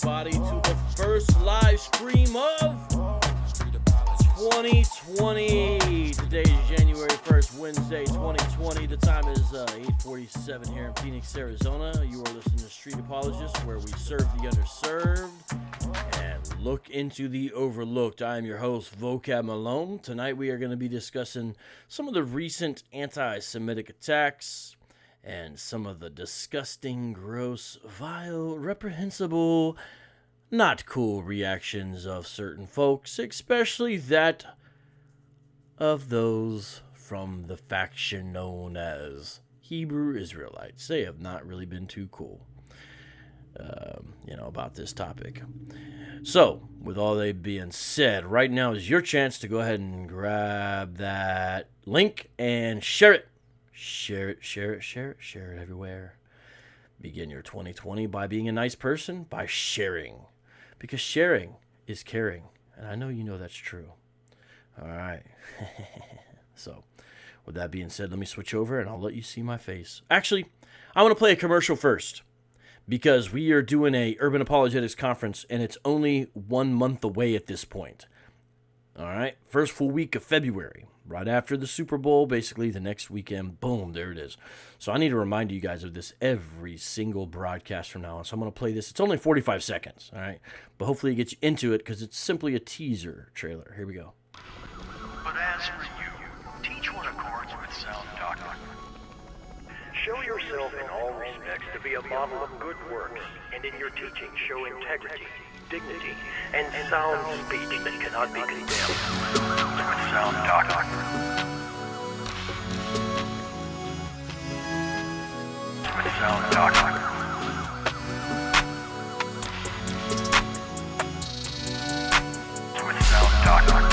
everybody, to the first live stream of 2020. Today is January 1st, Wednesday, 2020. The time is 8:47 here in Phoenix, Arizona. You are listening to Street Apologist, where we serve the underserved and look into the overlooked. I am your host, Vocab Malone. Tonight we are going to be discussing some of the recent anti-Semitic attacks and some of the disgusting, gross, vile, reprehensible, not cool reactions of certain folks, especially that of those from the faction known as Hebrew Israelites. They have not really been too cool, about this topic. So, with all that being said, right now is your chance to go ahead and grab that link and share it. Share it everywhere. Begin your 2020 by being a nice person, by sharing. Because sharing is caring. And I know you know that's true. All right. So, with that being said, let me switch over and I'll let you see my face. Actually, I want to play a commercial first. Because we are doing a Urban Apologetics conference and it's only 1 month away at this point. All right. First full week of February. Right after the Super Bowl, basically the next weekend, boom, there it is. So I need to remind you guys of this every single broadcast from now on. So I'm going to play this. It's only 45 seconds, all right? But hopefully it gets you into it because it's simply a teaser trailer. Here we go. But as for you, teach what accords with sound doctrine. Show yourself in all respects to be a model of good works, and in your teaching show integrity, dignity, and sound speech that cannot be condemned. With sound doctrine. With sound doctrine. With sound doctrine.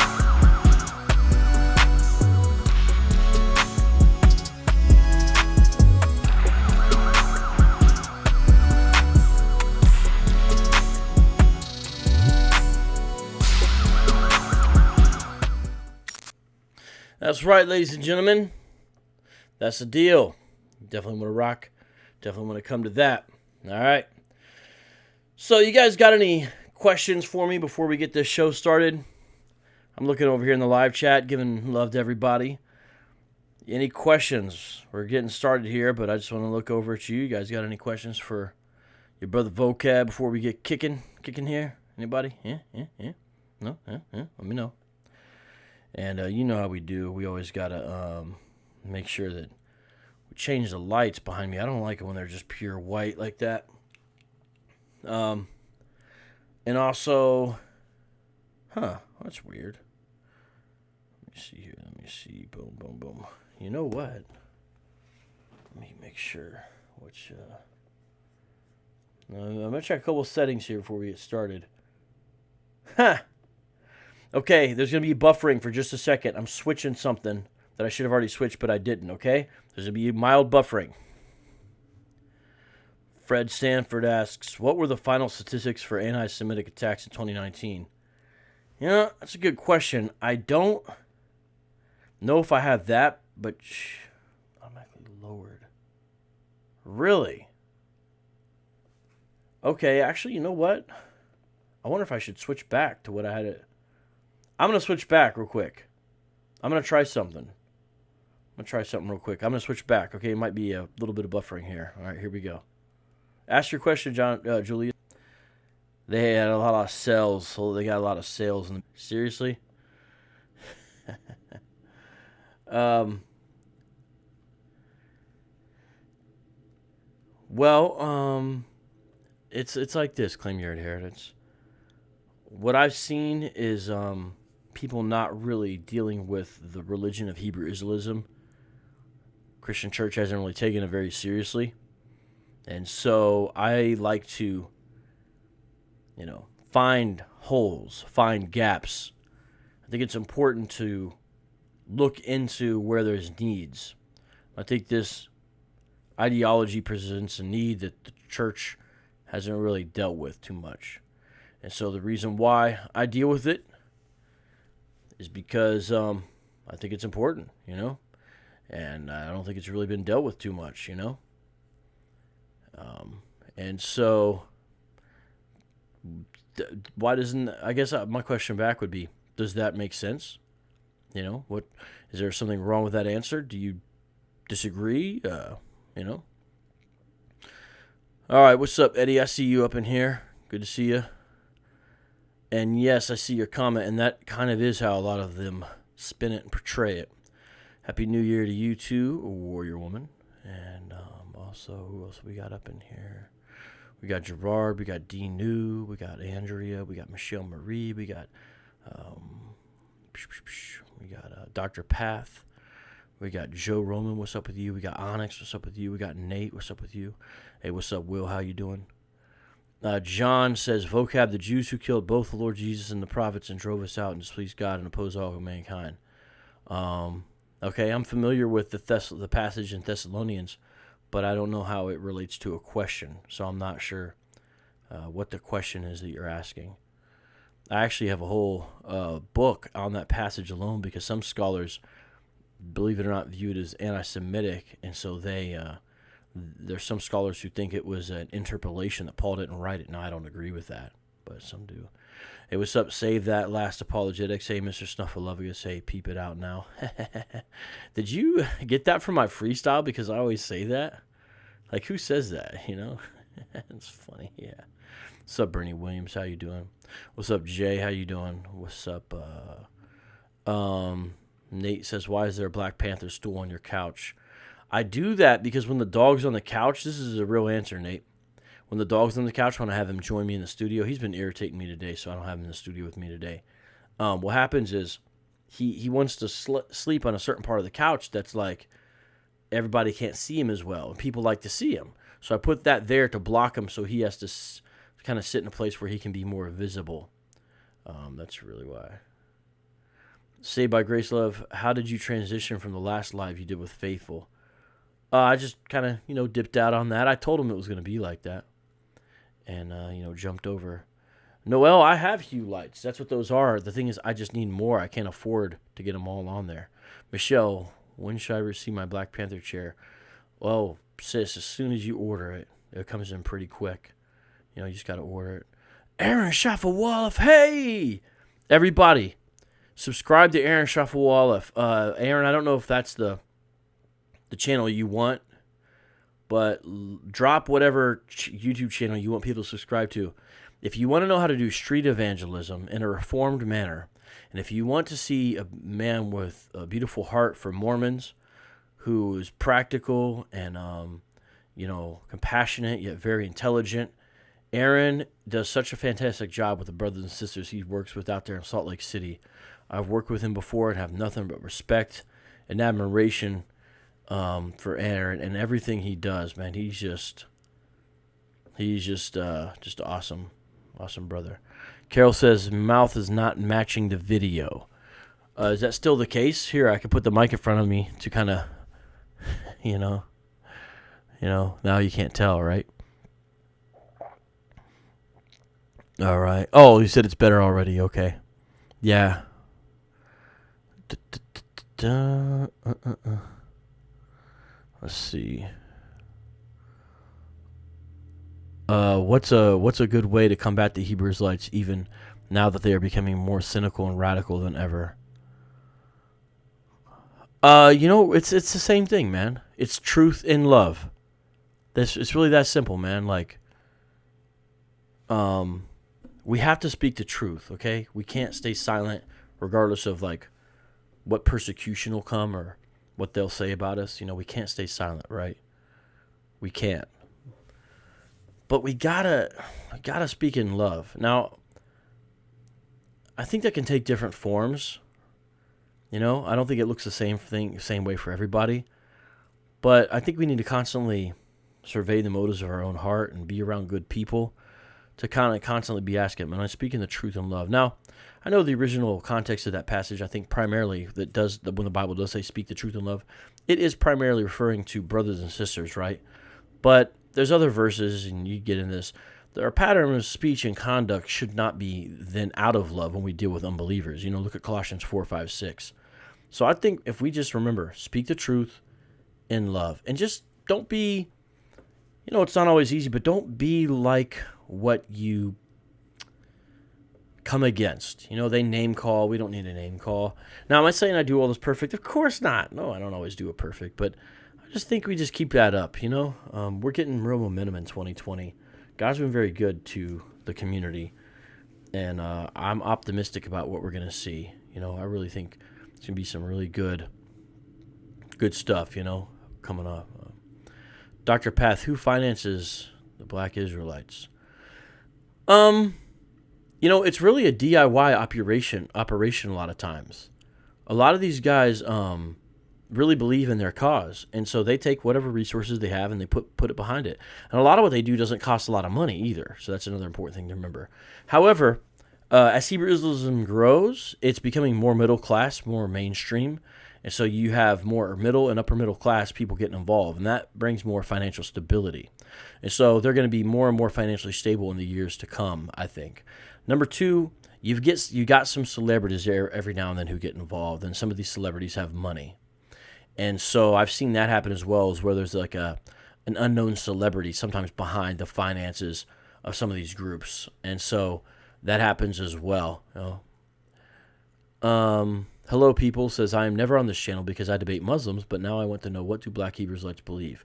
That's right, ladies and gentlemen. That's the deal. Definitely want to rock. Definitely want to come to that. All right. So you guys got any questions for me before we get this show started? I'm looking over here in the live chat, giving love to everybody. Any questions? We're getting started here, but I just want to look over at you. You guys got any questions for your brother Vocab before we get kicking here? Anybody? Yeah? No? Let me know. And you know how we do. We always got to make sure that we change the lights behind me. I don't like it when they're just pure white like that. And also, that's weird. Let me see here. Let me see. Boom, boom, boom. You know what? Let me make sure which... I'm going to check a couple settings here before we get started. Okay, there's going to be buffering for just a second. I'm switching something that I should have already switched, but I didn't, okay? There's going to be mild buffering. Fred Stanford asks, what were the final statistics for anti-Semitic attacks in 2019? That's a good question. I don't know if I have that, but automatically lowered. Really? Okay, actually, you know what? I wonder if I should switch back to what I had it. I'm going to switch back real quick. I'm going to try something. Real quick. I'm going to switch back. Okay, it might be a little bit of buffering here. All right, here we go. Ask your question, Julia. They had a lot of sales, so they got a lot of sales. Seriously? It's like this, claim your inheritance. What I've seen is people not really dealing with the religion of Hebrew Israelism. Christian church hasn't really taken it very seriously. And so I like to, find holes, find gaps. I think it's important to look into where there's needs. I think this ideology presents a need that the church hasn't really dealt with too much. And so the reason why I deal with it is because I think it's important, and I don't think it's really been dealt with too much, And so why doesn't, I guess my question back would be, does that make sense? What is there something wrong with that answer? Do you disagree? All right, what's up, Eddie? I see you up in here. Good to see you. And yes, I see your comment, and that kind of is how a lot of them spin it and portray it. Happy New Year to you too, Warrior Woman. And also, who else we got up in here? We got Gerard, we got D. New, we got Andrea, we got Michelle Marie, we got Dr. Path, we got Joe Roman, what's up with you? We got Onyx, what's up with you? We got Nate, what's up with you? Hey, what's up, Will? How you doing? John says, Vocab, the Jews who killed both the Lord Jesus and the prophets and drove us out and displeased God and opposed all of mankind. Okay, I'm familiar with the passage in Thessalonians, but I don't know how it relates to a question, so I'm not sure what the question is that you're asking. I actually have a whole book on that passage alone because some scholars, believe it or not, view it as anti-Semitic, and so there's some scholars who think it was an interpolation that Paul didn't write it. Now, I don't agree with that, but some do. Hey, what's up? Save that last apologetics. Hey, Mr. Snuffleupagus. Hey, peep it out now. Did you get that from my freestyle? Because I always say that. Like, who says that, It's funny, yeah. What's up, Bernie Williams? How you doing? What's up, Jay? How you doing? What's up? Nate says, why is there a Black Panther stool on your couch? I do that because when the dog's on the couch, this is a real answer, Nate. When the dog's on the couch, when I have him join me in the studio, he's been irritating me today, so I don't have him in the studio with me today. What happens is he wants to sleep on a certain part of the couch that's like everybody can't see him as well, and people like to see him. So I put that there to block him so he has to kind of sit in a place where he can be more visible. That's really why. Saved by Grace Love, how did you transition from the last live you did with Faithful? I just kind of, dipped out on that. I told him it was going to be like that. And, jumped over. Noel, I have hue lights. That's what those are. The thing is, I just need more. I can't afford to get them all on there. Michelle, when should I receive my Black Panther chair? Well, sis, as soon as you order it, it comes in pretty quick. You just got to order it. Aaron Shafawalef, hey! Everybody, subscribe to Aaron Shafawalef. Aaron, I don't know if that's the channel you want, but drop whatever YouTube channel you want people to subscribe to. If you want to know how to do street evangelism in a reformed manner, and if you want to see a man with a beautiful heart for Mormons who is practical and, compassionate yet very intelligent, Aaron does such a fantastic job with the brothers and sisters he works with out there in Salt Lake City. I've worked with him before and have nothing but respect and admiration for Aaron and everything he does, man. He's just awesome brother. Carol says mouth is not matching the video. Is that still the case? Here, I can put the mic in front of me to kind of, now you can't tell, right? All right. Oh, you said it's better already. Okay. Yeah. Let's see. What's a good way to combat the Hebrew Israelites even now that they are becoming more cynical and radical than ever? It's the same thing, man. It's truth in love. It's really that simple, man. Like, we have to speak the truth, okay? We can't stay silent regardless of, like, what persecution will come or what they'll say about us. We can't stay silent, right? We can't. But we gotta speak in love. Now, I think that can take different forms. I don't think it looks the same way for everybody. But I think we need to constantly survey the motives of our own heart and be around good people to kind of constantly be asking, am I speaking the truth in love? Now, I know the original context of that passage, I think primarily when the Bible does say speak the truth in love, it is primarily referring to brothers and sisters, right? But there's other verses, and you get in this, our pattern of speech and conduct should not be then out of love when we deal with unbelievers. Look at Colossians 4, 5, 6. So I think if we just remember, speak the truth in love, and just don't be, it's not always easy, but don't be like what you come against. They name call. We don't need a name call. Now, am I saying I do all this perfect? Of course not. No, I don't always do it perfect, but I just think we just keep that up, We're getting real momentum in 2020. God's been very good to the community, and I'm optimistic about what we're going to see. I really think it's going to be some really good stuff, coming up. Dr. Path, who finances the Black Israelites? It's really a DIY operation a lot of times. A lot of these guys really believe in their cause, and so they take whatever resources they have and they put it behind it. And a lot of what they do doesn't cost a lot of money either, so that's another important thing to remember. However, as Hebrew Israelism grows, it's becoming more middle class, more mainstream, and so you have more middle and upper middle class people getting involved, and that brings more financial stability. And so they're going to be more and more financially stable in the years to come, I think. Number two, you got some celebrities there every now and then who get involved, and some of these celebrities have money. And so I've seen that happen as well, as where there's like an unknown celebrity sometimes behind the finances of some of these groups. And so that happens as well. Hello People says, I am never on this channel because I debate Muslims, but now I want to know, what do Black Hebrew Israelites believe?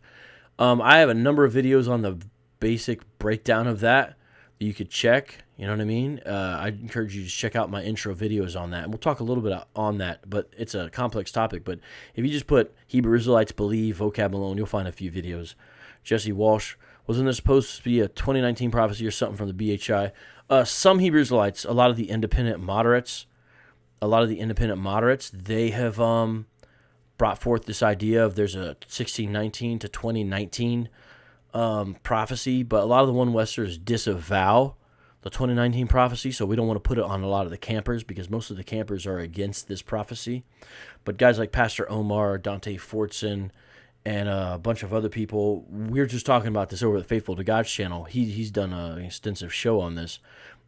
I have a number of videos on the basic breakdown of that you could check. You know what I mean? I'd encourage you to check out my intro videos on that. And we'll talk a little bit on that, but it's a complex topic. But if you just put Hebrew Israelites believe Vocab Malone, you'll find a few videos. Jesse Walsh, wasn't this supposed to be a 2019 prophecy or something from the BHI? Some Hebrew Israelites, a lot of the independent moderates, they have brought forth this idea of there's a 1619 to 2019 prophecy, but a lot of the One Westers disavow the 2019 prophecy, so we don't want to put it on a lot of the campers because most of the campers are against this prophecy. But guys like Pastor Omar, Dante Fortson, and a bunch of other people, we're just talking about this over at Faithful to God's channel. He's done an extensive show on this.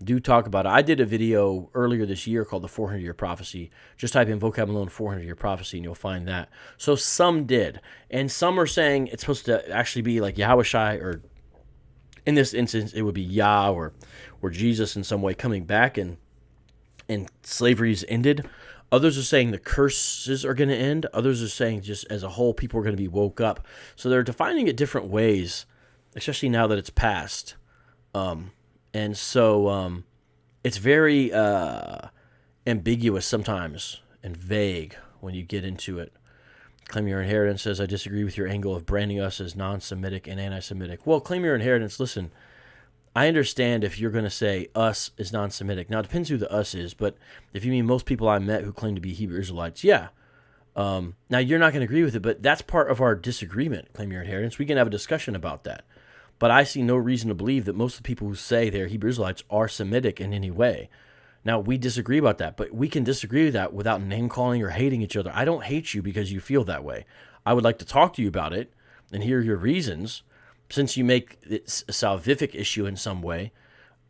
Do talk about it. I did a video earlier this year called the 400-Year Prophecy. Just type in Vocab Malone 400-Year Prophecy and you'll find that. So some did. And some are saying it's supposed to actually be like Yahushai, or in this instance, it would be Yah or Jesus in some way coming back and slavery's ended. Others are saying the curses are going to end. Others are saying just as a whole, people are going to be woke up. So they're defining it different ways, especially now that it's past. And so it's very ambiguous sometimes and vague when you get into it. Claim Your Inheritance says, I disagree with your angle of branding us as non-Semitic and anti-Semitic. Well, Claim Your Inheritance, listen, I understand if you're going to say us is non-Semitic. Now, it depends who the us is, but if you mean most people I met who claim to be Hebrew Israelites, yeah. Now, you're not going to agree with it, but that's part of our disagreement, Claim Your Inheritance. We can have a discussion about that. But I see no reason to believe that most of the people who say they're Hebrew Israelites are Semitic in any way. Now, we disagree about that, but we can disagree with that without name-calling or hating each other. I don't hate you because you feel that way. I would like to talk to you about it and hear your reasons. Since you make it a salvific issue in some way,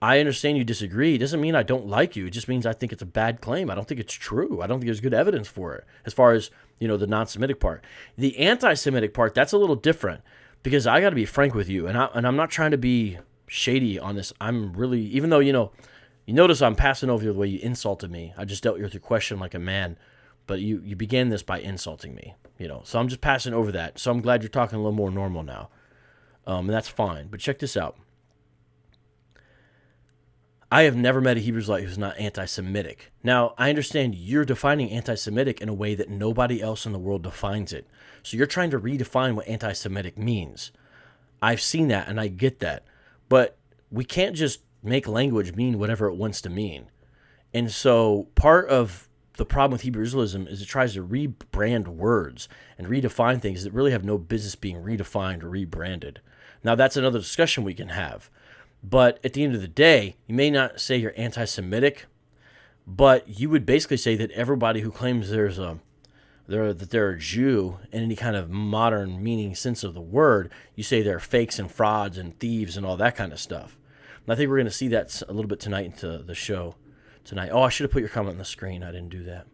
I understand you disagree. It doesn't mean I don't like you. It just means I think it's a bad claim. I don't think it's true. I don't think there's good evidence for it as far as, the non-Semitic part. The anti-Semitic part, that's a little different because I got to be frank with you, and I'm not trying to be shady on this. I'm really, even though, you notice I'm passing over the way you insulted me. I just dealt with your question like a man, but you began this by insulting me, So I'm just passing over that. So I'm glad you're talking a little more normal now. And that's fine. But check this out. I have never met a Hebrew Israelite who's not anti-Semitic. Now, I understand you're defining anti-Semitic in a way that nobody else in the world defines it. So you're trying to redefine what anti-Semitic means. I've seen that, and I get that. But we can't just make language mean whatever it wants to mean. And so part of the problem with Hebrew Israelism is it tries to rebrand words and redefine things that really have no business being redefined or rebranded. Now, that's another discussion we can have. But at the end of the day, you may not say you're anti-Semitic, but you would basically say that everybody who claims they're a Jew in any kind of modern meaning sense of the word, you say they're fakes and frauds and thieves and all that kind of stuff. And I think we're going to see that a little bit tonight into the show tonight. Oh, I should have put your comment on the screen. I didn't do that.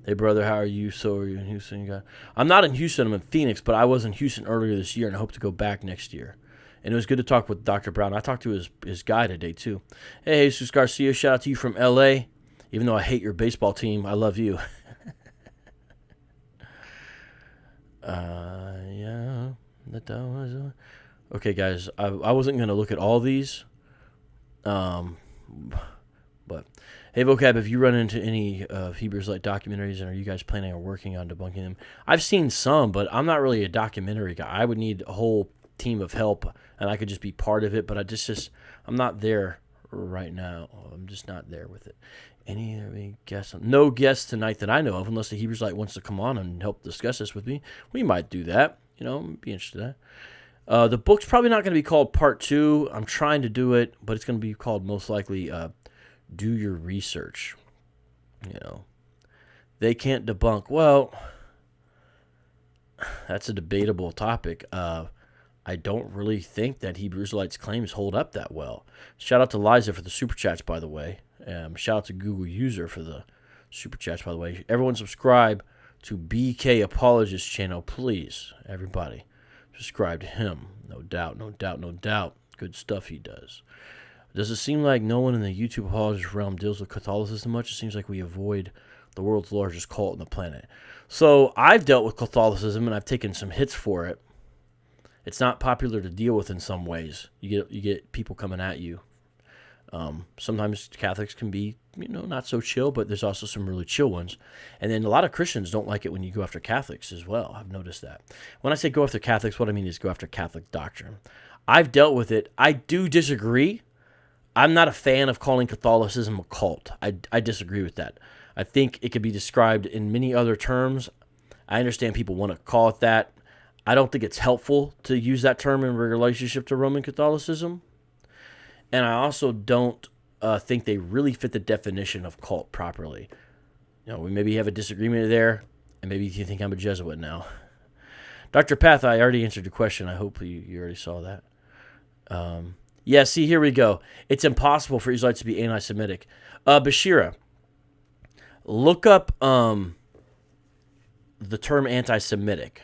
Hey, brother, how are you? So are you in Houston? I'm not in Houston. I'm in Phoenix, but I was in Houston earlier this year, and I hope to go back next year. And it was good to talk with Dr. Brown. I talked to his guy today, too. Hey, Jesus Garcia, shout out to you from L.A. Even though I hate your baseball team, I love you. Yeah. Okay, guys, I wasn't going to look at all these. But hey, Vocab, if you run into any of Hebrews Light documentaries, and are you guys planning or working on debunking them? I've seen some, but I'm not really a documentary guy. I would need a whole team of help, and I could just be part of it, but I'm not there right now. I'm just not there with it. Any guests? No guests tonight that I know of, unless the Hebrews Light wants to come on and help discuss this with me. We might do that. Be interested in that. The book's probably not going to be called Part 2. I'm trying to do it, but it's going to be called most likely Do Your Research. They can't debunk. Well, that's a debatable topic. I don't really think that Hebrew Israelites' claims hold up that well. Shout out to Liza for the super chats, by the way. Shout out to Google User for the super chats, by the way. Everyone subscribe to BK Apologist channel, please. Everybody, subscribe to him. No doubt, no doubt, no doubt. Good stuff he does. Does it seem like no one in the YouTube apologist realm deals with Catholicism much? It seems like we avoid the world's largest cult on the planet. So I've dealt with Catholicism, and I've taken some hits for it. It's not popular to deal with in some ways. You get people coming at you. Sometimes Catholics can be, not so chill, but there's also some really chill ones. And then a lot of Christians don't like it when you go after Catholics as well. I've noticed that. When I say go after Catholics, what I mean is go after Catholic doctrine. I've dealt with it. I do disagree. I'm not a fan of calling Catholicism a cult. I disagree with that. I think it could be described in many other terms. I understand people want to call it that. I don't think it's helpful to use that term in relationship to Roman Catholicism. And I also don't think they really fit the definition of cult properly. We maybe have a disagreement there, and maybe you think I'm a Jesuit now. Dr. Path, I already answered your question. I hope you already saw that. Yeah, see, here we go. It's impossible for Israelites to be anti-Semitic. Bashira, look up the term anti-Semitic,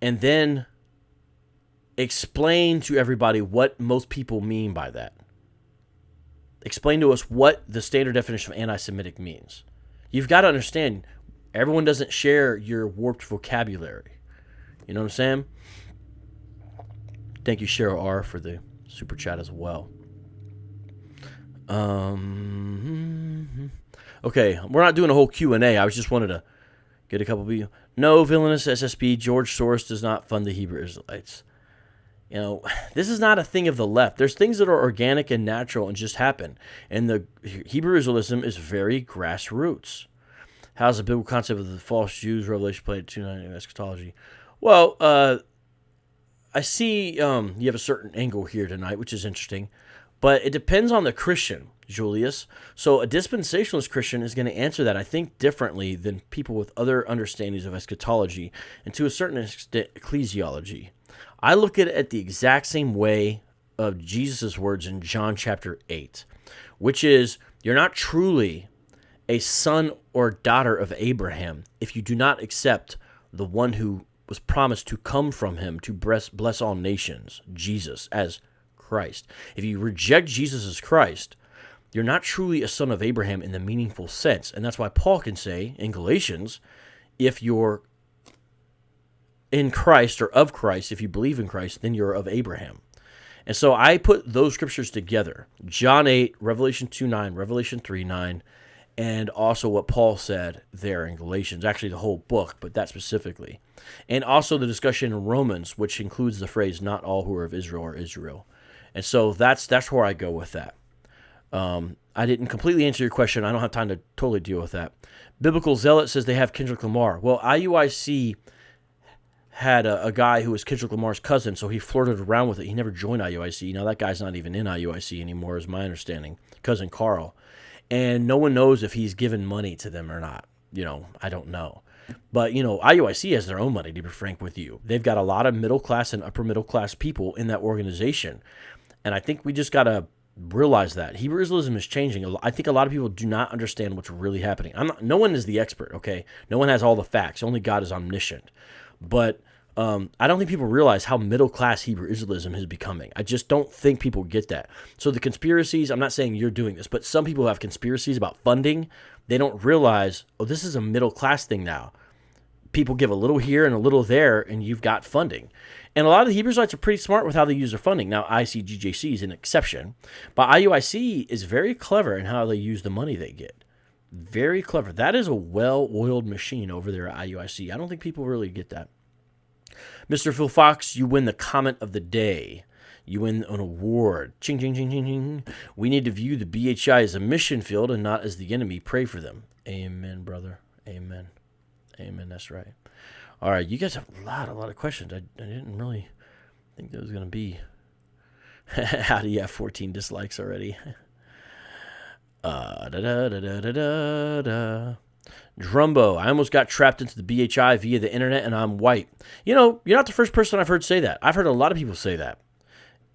and then explain to everybody what most people mean by that. Explain to us what the standard definition of anti-Semitic means. You've got to understand, everyone doesn't share your warped vocabulary. You know what I'm saying? Thank you, Cheryl R., for the super chat as well. Okay, we're not doing a whole Q&A. I just wanted to get a couple of you. No, villainous SSB, George Soros does not fund the Hebrew Israelites. This is not a thing of the left. There's things that are organic and natural and just happen. And the Hebrew Israelism is very grassroots. How's the biblical concept of the false Jews, Revelation played 2:9 eschatology? Well, I see you have a certain angle here tonight, which is interesting. But it depends on the Christian, Julius. So a dispensationalist Christian is going to answer that, I think, differently than people with other understandings of eschatology and to a certain extent ecclesiology. I look at it the exact same way of Jesus' words in John chapter 8, which is, you're not truly a son or daughter of Abraham if you do not accept the one who was promised to come from him to bless all nations, Jesus, as Christ. If you reject Jesus as Christ, you're not truly a son of Abraham in the meaningful sense. And that's why Paul can say in Galatians, if you're in Christ or of Christ, if you believe in Christ, then you're of Abraham. And so I put those scriptures together. John 8, Revelation 2:9, Revelation 3:9, and also what Paul said there in Galatians. Actually, the whole book, but that specifically. And also the discussion in Romans, which includes the phrase, not all who are of Israel are Israel. And so that's where I go with that. I didn't completely answer your question. I don't have time to totally deal with that. Biblical Zealot says they have Kendrick Lamar. Well, IUIC had a guy who was Kendrick Lamar's cousin, so he flirted around with it. He never joined IUIC. Now, that guy's not even in IUIC anymore, is my understanding. Cousin Carl. And no one knows if he's given money to them or not. I don't know. But, IUIC has their own money, to be frank with you. They've got a lot of middle-class and upper-middle-class people in that organization. And I think we just got to Realize that Hebrew Israelism is changing. I think a lot of people do not understand what's really happening. No one is the expert, okay? No one has all the facts. Only God is omniscient. But I don't think people realize how middle-class Hebrew Israelism is becoming. I just don't think people get that. So the conspiracies, I'm not saying you're doing this, but some people have conspiracies about funding. They don't realize, oh, this is a middle-class thing now. People give a little here and a little there, and you've got funding. And a lot of the Hebrew Israelites are pretty smart with how they use their funding. Now, ICGJC is an exception, but IUIC is very clever in how they use the money they get. Very clever. That is a well-oiled machine over there at IUIC. I don't think people really get that. Mr. Phil Fox, you win the comment of the day. You win an award. Ching, ching, ching, ching, ching. We need to view the BHI as a mission field and not as the enemy. Pray for them. Amen, brother. Amen. Amen. That's right. All right, you guys have a lot of questions. I didn't really think there was going to be. How do you have 14 dislikes already? Drumbo, I almost got trapped into the BHI via the internet, and I'm white. You know, you're not the first person I've heard say that. I've heard a lot of people say that.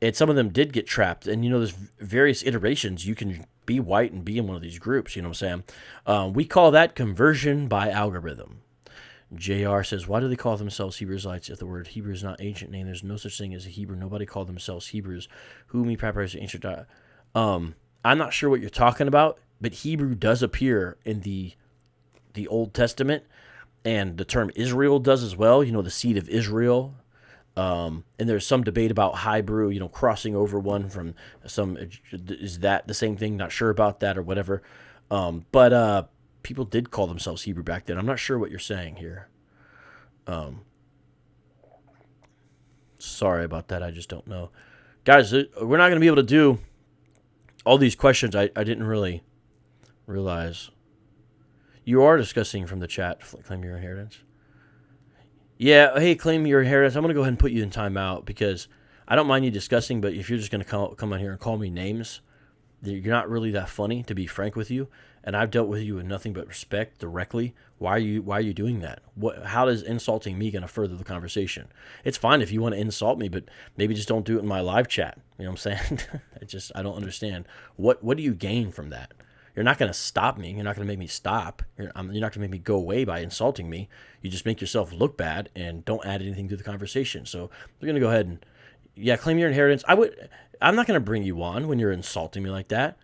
And some of them did get trapped. And, you know, there's various iterations. You can be white and be in one of these groups, you know what I'm saying? We call that conversion by algorithm. JR says, why do they call themselves Hebrew Israelites if the word Hebrew is not ancient name? There's no such thing as a Hebrew. Nobody called themselves Hebrews. Who me preparates ancient. I'm not sure what you're talking about, but Hebrew does appear in the Old Testament, and the term Israel does as well. You know, the seed of Israel. And there's some debate about Hebrew, you know, crossing over one from some. Is that the same thing? Not sure about that or whatever. But people did call themselves Hebrew back then. I'm not sure what you're saying here. Sorry about that. I just don't know. Guys, we're not going to be able to do all these questions. I didn't really realize. You are discussing from the chat, claim your inheritance. Yeah, hey, claim your inheritance. I'm going to go ahead and put you in timeout because I don't mind you discussing, but if you're just going to come on here and call me names, you're not really that funny, to be frank with you. And I've dealt with you with nothing but respect directly. Why are you doing that? How is insulting me going to further the conversation? It's fine if you want to insult me, but maybe just don't do it in my live chat. You know what I'm saying? I don't understand. What do you gain from that? You're not going to stop me. You're not going to make me stop. You're not going to make me go away by insulting me. You just make yourself look bad and don't add anything to the conversation. So we're going to go ahead and, claim your inheritance. I'm not going to bring you on when you're insulting me like that.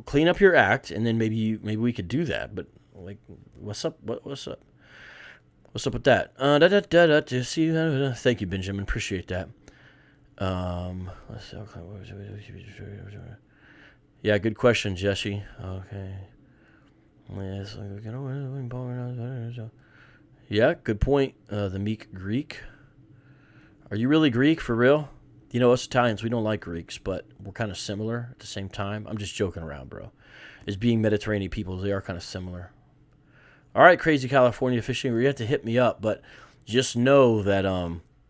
Clean up your act, and then maybe we could do that. But like, what's up? What's up? What's up with that? Thank you, Benjamin. Appreciate that. Let's see. Yeah, good question, Jesse. Okay. Yeah, good point. The meek Greek. Are you really Greek for real? You know, us Italians, we don't like Greeks, but we're kind of similar at the same time. I'm just joking around, bro. As being Mediterranean people, they are kind of similar. All right, Crazy California Fishing, you have to hit me up, but just know that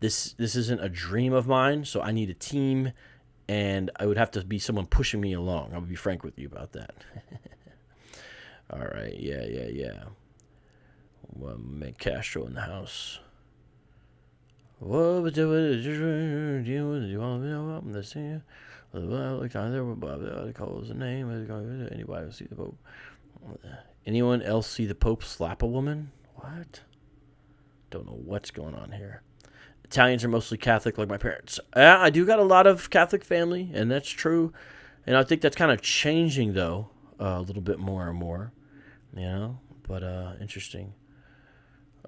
this isn't a dream of mine, so I need a team, and I would have to be someone pushing me along. I'll be frank with you about that. All right, yeah. Well, make Castro in the house. What was it? Do you want to know about this here? They call his name. Anybody see the Pope? Anyone else see the Pope slap a woman? What? Don't know what's going on here. Italians are mostly Catholic, like my parents. Yeah, I do got a lot of Catholic family, and that's true. And I think that's kind of changing, though, a little bit more and more. You know? But, interesting.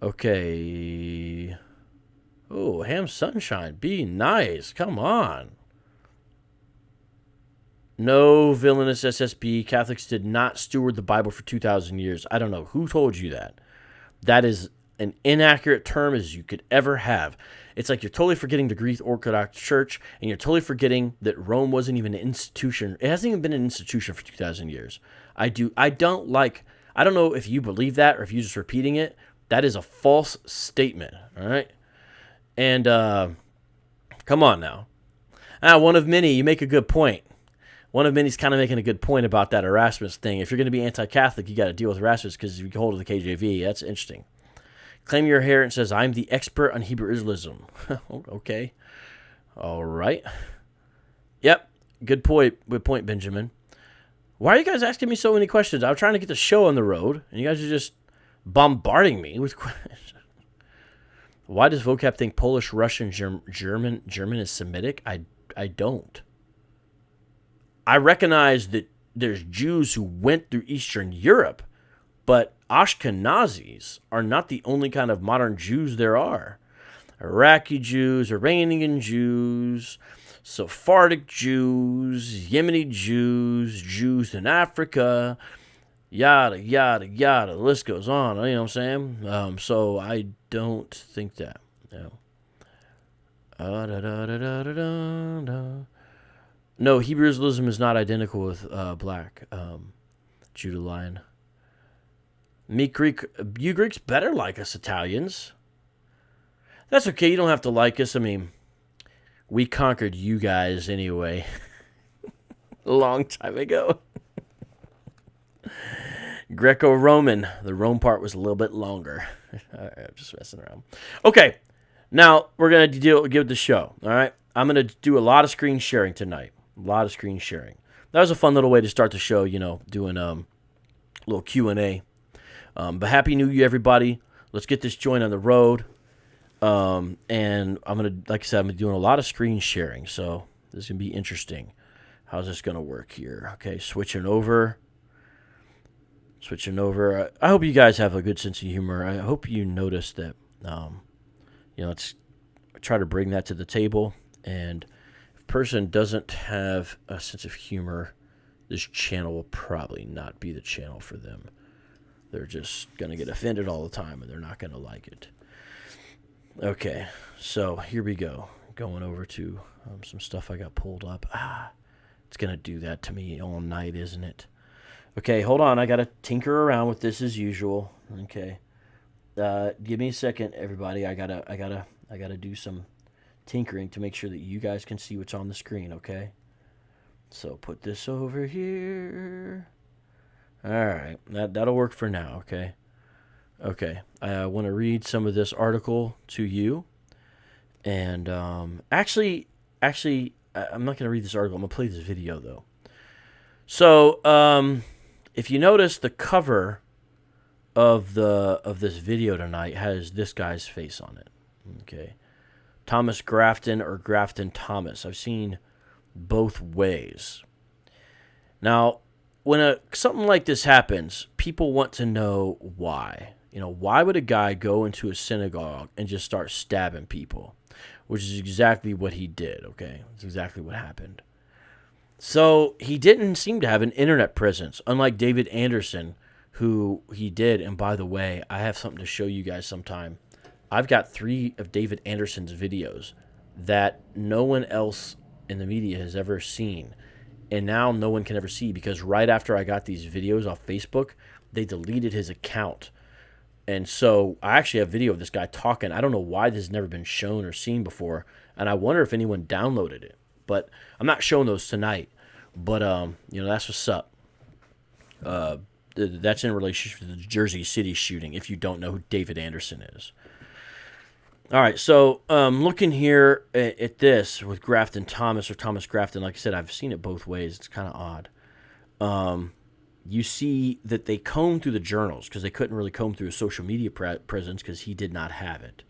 Okay. Oh, Ham Sunshine. Be nice. Come on. No, villainous SSB. Catholics did not steward the Bible for 2,000 years. I don't know who told you that. That is an inaccurate term as you could ever have. It's like you're totally forgetting the Greek Orthodox Church, and you're totally forgetting that Rome wasn't even an institution. It hasn't even been an institution for 2,000 years. I don't know if you believe that or if you're just repeating it. That is a false statement, all right? And come on now. One of many, you make a good point. One of many's kind of making a good point about that Erasmus thing. If you're going to be anti-Catholic, you got to deal with Erasmus because you can hold of the KJV. That's interesting. Claim your inheritance says, I'm the expert on Hebrew Israelism. Okay. All right. Yep. Good point. Good point, Benjamin. Why are you guys asking me so many questions? I'm trying to get the show on the road, and you guys are just bombarding me with questions. Why does Vocab think Polish, Russian, German is Semitic? I don't. I recognize that there's Jews who went through Eastern Europe, but Ashkenazis are not the only kind of modern Jews there are. Iraqi Jews, Iranian Jews, Sephardic Jews, Yemeni Jews, Jews in Africa, yada, yada, yada. The list goes on, you know what I'm saying? So I don't think that. No, Hebrew Israelism is not identical with black. Judah Lion. Me Greek, you Greeks better like us Italians. That's okay, you don't have to like us. I mean, we conquered you guys anyway. A long time ago. Greco-Roman. The Rome part was a little bit longer. All right, I'm just messing around. Okay, now we're going to give the show. All right, I'm going to do a lot of screen sharing tonight. A lot of screen sharing. That was a fun little way to start the show, you know, doing a little Q&A. But Happy New Year, everybody. Let's get this joint on the road. And I'm going to, like I said, I'm doing a lot of screen sharing. So this is going to be interesting. How's this going to work here? Okay, switching over. I hope you guys have a good sense of humor. I hope you notice that, let's try to bring that to the table. And if a person doesn't have a sense of humor, this channel will probably not be the channel for them. They're just going to get offended all the time, and they're not going to like it. Okay, so here we go. Going over to some stuff I got pulled up. It's going to do that to me all night, isn't it? Okay, hold on. I got to tinker around with this as usual. Okay. Give me a second, everybody. I gotta do some tinkering to make sure that you guys can see what's on the screen, okay? So put this over here. All right, that'll work for now, okay? Okay, I want to read some of this article to you. And actually, I'm not going to read this article. I'm going to play this video, though. So, if you notice, the cover of this video tonight has this guy's face on it. Okay, Thomas Grafton or Grafton Thomas. I've seen both ways. Now, when something like this happens, people want to know why. You know, why would a guy go into a synagogue and just start stabbing people? Which is exactly what he did, okay? It's exactly what happened. So he didn't seem to have an internet presence, unlike David Anderson, who he did. And by the way, I have something to show you guys sometime. I've got 3 of David Anderson's videos that no one else in the media has ever seen. And now no one can ever see, because right after I got these videos off Facebook, they deleted his account. And so I actually have video of this guy talking. I don't know why this has never been shown or seen before, and I wonder if anyone downloaded it. But I'm not showing those tonight. But that's what's up. That's in relationship to the Jersey City shooting, if you don't know who David Anderson is. All right, so looking here at this with Grafton Thomas or Thomas Grafton, like I said, I've seen it both ways. It's kind of odd. You see that they combed through the journals because they couldn't really comb through his social media presence because he did not have it.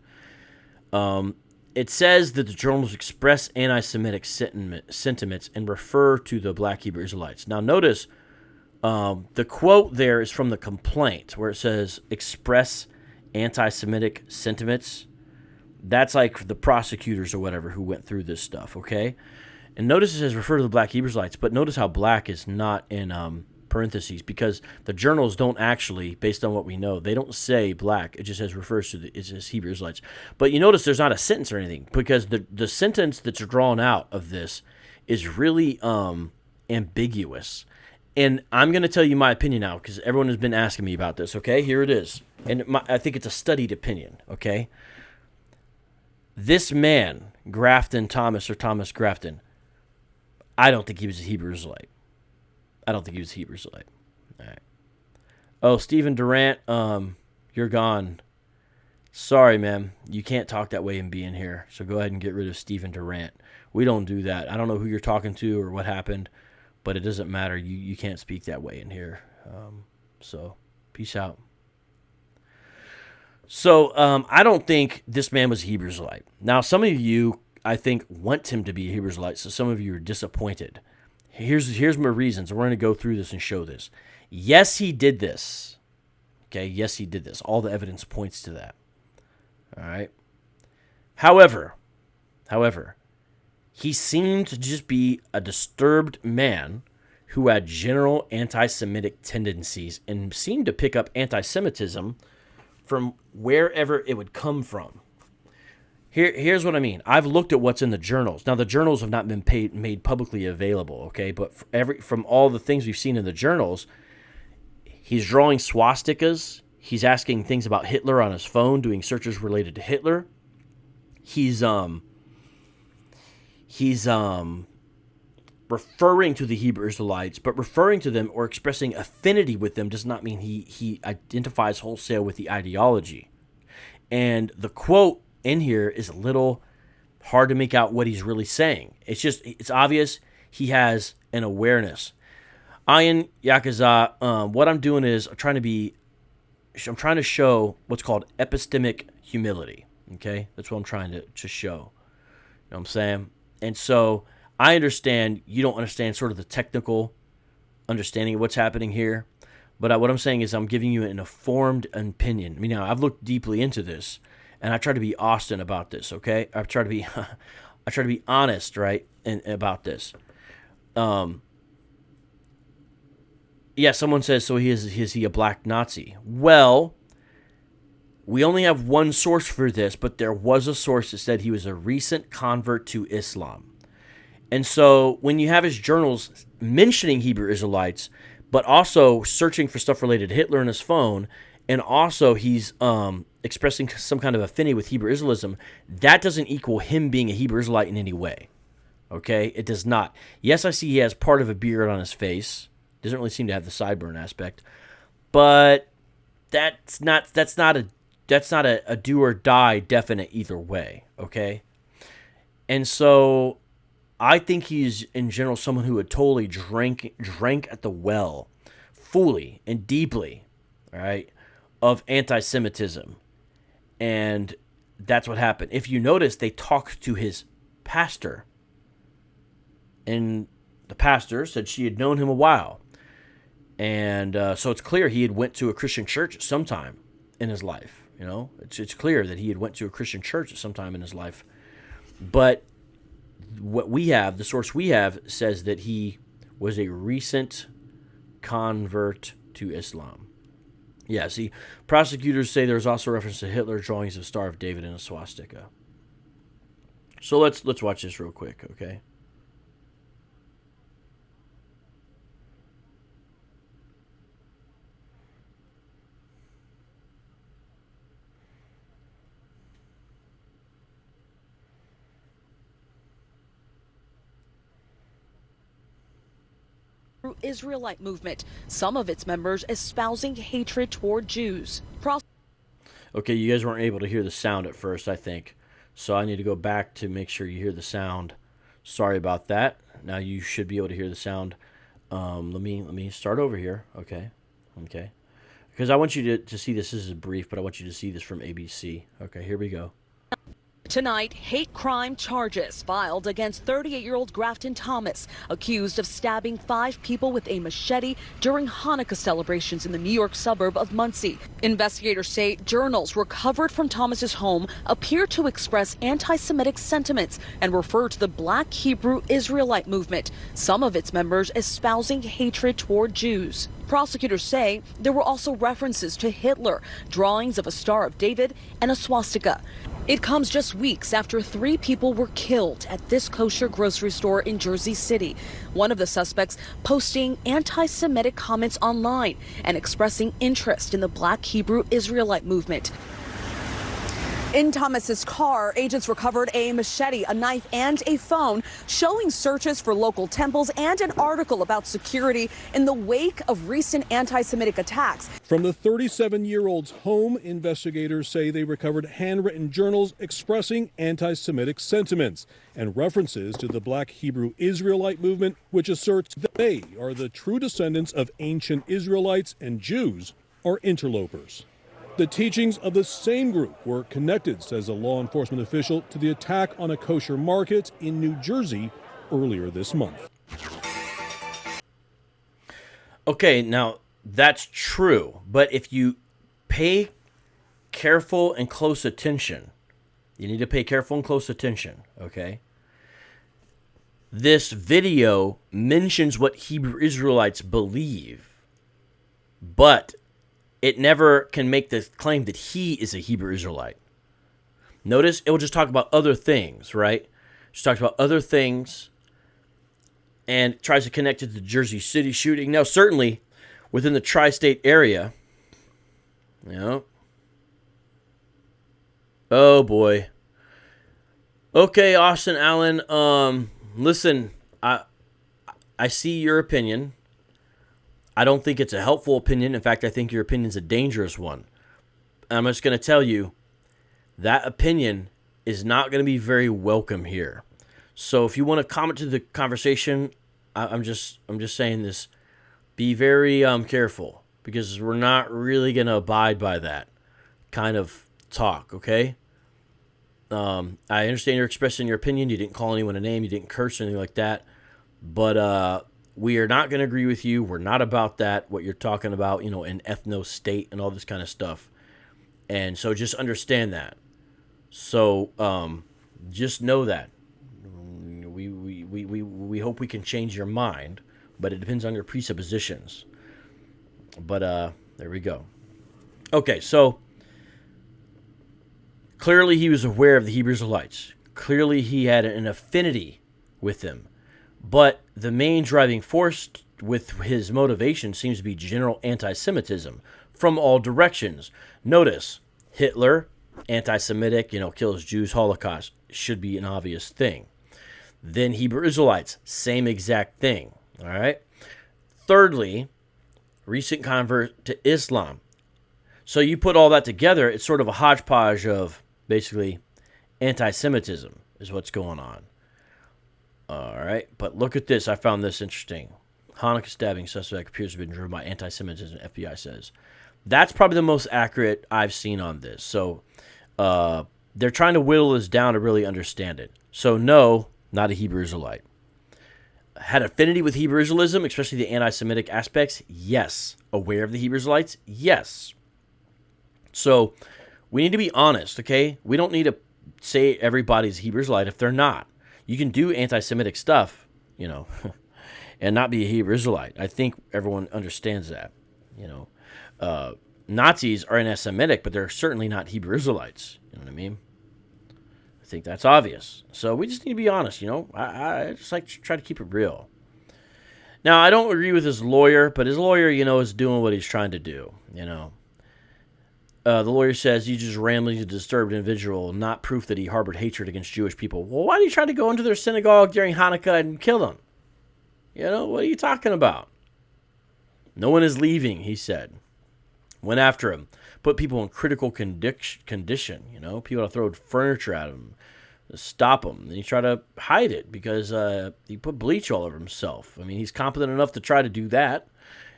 It says that the journals express anti-Semitic sentiments and refer to the Black Hebrew Israelites. Now, notice the quote there is from the complaint where it says express anti-Semitic sentiments. That's like the prosecutors or whatever who went through this stuff, okay? And notice it says refer to the Black Hebrew Israelites, but notice how black is not in parentheses, because the journals don't actually, based on what we know, they don't say black. It just says refers to it says Hebrew Israelites. But you notice there's not a sentence or anything, because the sentence that's drawn out of this is really ambiguous. And I'm going to tell you my opinion now, because everyone has been asking me about this, okay? Here it is. And I think it's a studied opinion, okay? This man, Grafton Thomas or Thomas Grafton, I don't think he was a Hebrew Israelite. I don't think he was a Hebrew Israelite. All right. Oh, Stephen Durant, you're gone. Sorry, man. You can't talk that way and be in here. So go ahead and get rid of Stephen Durant. We don't do that. I don't know who you're talking to or what happened, but it doesn't matter. You can't speak that way in here. So peace out. So I don't think this man was a Hebrew Israelite. Now, some of you, I think, want him to be a Hebrew Israelite, so some of you are disappointed. Here's my reasons. We're going to go through this and show this. Yes, he did this. Okay, yes, he did this. All the evidence points to that. All right. However, he seemed to just be a disturbed man who had general anti-Semitic tendencies and seemed to pick up anti-Semitism from wherever it would come from. Here's what I mean. I've looked at what's in the journals. Now, the journals have not been made publicly available, okay? But from all the things we've seen in the journals, he's drawing swastikas. He's asking things about Hitler on his phone, doing searches related to Hitler. He's referring to the Hebrew Israelites, but referring to them or expressing affinity with them does not mean he identifies wholesale with the ideology. And the quote in here is a little hard to make out what he's really saying. It's obvious he has an awareness. Ayin Yakuza, what I'm doing is I'm trying to show what's called epistemic humility. Okay? That's what I'm trying to show. You know what I'm saying? And so I understand you don't understand sort of the technical understanding of what's happening here, but what I'm saying is I'm giving you an informed opinion. I mean, now I've looked deeply into this, and I try to be Austin about this. Okay, I try to be honest, right, about this. Yeah, someone says, so is he a black Nazi? Well, we only have one source for this, but there was a source that said he was a recent convert to Islam. And so when you have his journals mentioning Hebrew Israelites, but also searching for stuff related to Hitler on his phone, and also he's expressing some kind of affinity with Hebrew Israelism, that doesn't equal him being a Hebrew Israelite in any way. Okay? It does not. Yes, I see he has part of a beard on his face. Doesn't really seem to have the sideburn aspect. But that's not a do or die definite either way. Okay? And so I think he's, in general, someone who had totally drank at the well, fully and deeply, all right, of anti-Semitism. And that's what happened. If you notice, they talked to his pastor. And the pastor said she had known him a while. And so it's clear he had went to a Christian church at some time in his life. You know, it's clear that he had went to a Christian church at some time in his life. But what we have, the source we have, says that he was a recent convert to Islam. Yeah, see, prosecutors say there's also reference to Hitler drawings of Star of David and a swastika. So let's watch this real quick, okay? Israelite movement, some of its members espousing hatred toward Jews. Okay, you guys weren't able to hear the sound at first, I think. So I need to go back to make sure you hear the sound. Sorry about that. Now you should be able to hear the sound. Let me start over here. Okay. Because I want you to see this. This is brief, but I want you to see this from ABC. Okay, here we go. Tonight, hate crime charges filed against 38-year-old Grafton Thomas, accused of stabbing 5 people with a machete during Hanukkah celebrations in the New York suburb of Muncie. Investigators say journals recovered from Thomas's home appear to express anti-Semitic sentiments and refer to the Black Hebrew Israelite movement, some of its members espousing hatred toward Jews. Prosecutors say there were also references to Hitler, drawings of a Star of David, and a swastika. It comes just weeks after 3 people were killed at this kosher grocery store in Jersey City. One of the suspects posting anti-Semitic comments online and expressing interest in the Black Hebrew Israelite movement. In Thomas's car, agents recovered a machete, a knife, and a phone, showing searches for local temples and an article about security in the wake of recent anti-Semitic attacks. From the 37-year-old's home, investigators say they recovered handwritten journals expressing anti-Semitic sentiments and references to the Black Hebrew Israelite movement, which asserts they are the true descendants of ancient Israelites and Jews are interlopers. The teachings of the same group were connected, says a law enforcement official, to the attack on a kosher market in New Jersey earlier this month. Okay, now that's true, but if you pay careful and close attention, you need to pay careful and close attention, okay? This video mentions what Hebrew Israelites believe, but it never can make the claim that he is a Hebrew Israelite. Notice it will just talk about other things, right? Just talks about other things and tries to connect it to the Jersey City shooting. Now, certainly within the tri-state area, you know. Oh boy. Okay, Austin Allen. Listen, I see your opinion. I don't think it's a helpful opinion. In fact, I think your opinion is a dangerous one. I'm just going to tell you that opinion is not going to be very welcome here. So if you want to comment to the conversation, I'm just saying this. Be very careful, because we're not really going to abide by that kind of talk, okay? I understand you're expressing your opinion. You didn't call anyone a name. You didn't curse or anything like that. But we are not going to agree with you. We're not about that, what you're talking about, you know, an ethno-state and all this kind of stuff. And so just understand that. So just know that. We hope we can change your mind, but it depends on your presuppositions. But there we go. Okay, so clearly he was aware of the Hebrew Israelites. Clearly he had an affinity with them. But the main driving force with his motivation seems to be general anti-Semitism from all directions. Notice, Hitler, anti-Semitic, you know, kills Jews, Holocaust, should be an obvious thing. Then Hebrew Israelites, same exact thing. All right. Thirdly, recent convert to Islam. So you put all that together, it's sort of a hodgepodge of basically anti-Semitism is what's going on. All right, but look at this. I found this interesting. Hanukkah stabbing suspect appears to have been driven by anti-Semitism, FBI says. That's probably the most accurate I've seen on this. So they're trying to whittle this down to really understand it. So no, not a Hebrew Israelite. Had affinity with Hebrew Israelism, especially the anti-Semitic aspects? Yes. Aware of the Hebrew Israelites? Yes. So we need to be honest, okay? We don't need to say everybody's Hebrew Israelite if they're not. You can do anti-Semitic stuff, you know, and not be a Hebrew Israelite. I think everyone understands that, you know. Nazis are anti-Semitic, but they're certainly not Hebrew Israelites. You know what I mean? I think that's obvious. So we just need to be honest, you know. I just like to try to keep it real. Now, I don't agree with his lawyer, but his lawyer, you know, is doing what he's trying to do, you know. The lawyer says, you just randomly disturbed individual, not proof that he harbored hatred against Jewish people. Well, why did he try to go into their synagogue during Hanukkah and kill them? You know, what are you talking about? No one is leaving, he said. Went after him. Put people in critical condition, you know. People to throw furniture at him. Stop him. And he tried to hide it because he put bleach all over himself. I mean, he's competent enough to try to do that.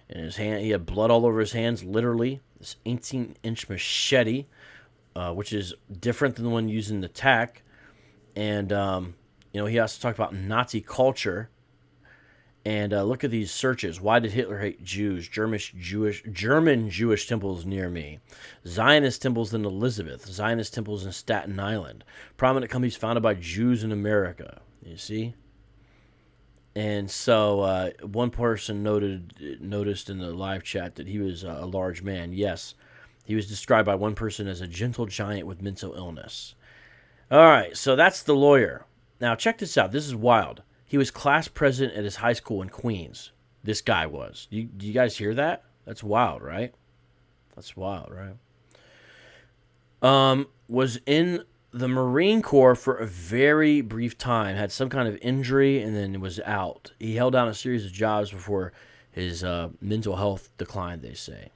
In his hand, he had blood all over his hands, literally. This 18-inch machete, which is different than the one used in the attack. And, you know, he also talked about Nazi culture. And look at these searches. Why did Hitler hate Jews? German Jewish temples near me. Zionist temples in Elizabeth. Zionist temples in Staten Island. Prominent companies founded by Jews in America. You see? And so one person noticed in the live chat that he was a large man. Yes, he was described by one person as a gentle giant with mental illness. All right, so that's the lawyer. Now, check this out. This is wild. He was class president at his high school in Queens. This guy was. Do you guys hear that? That's wild, right? That's wild, right? Was in the Marine Corps for a very brief time, had some kind of injury, and then was out. He held down a series of jobs before his mental health declined, they say.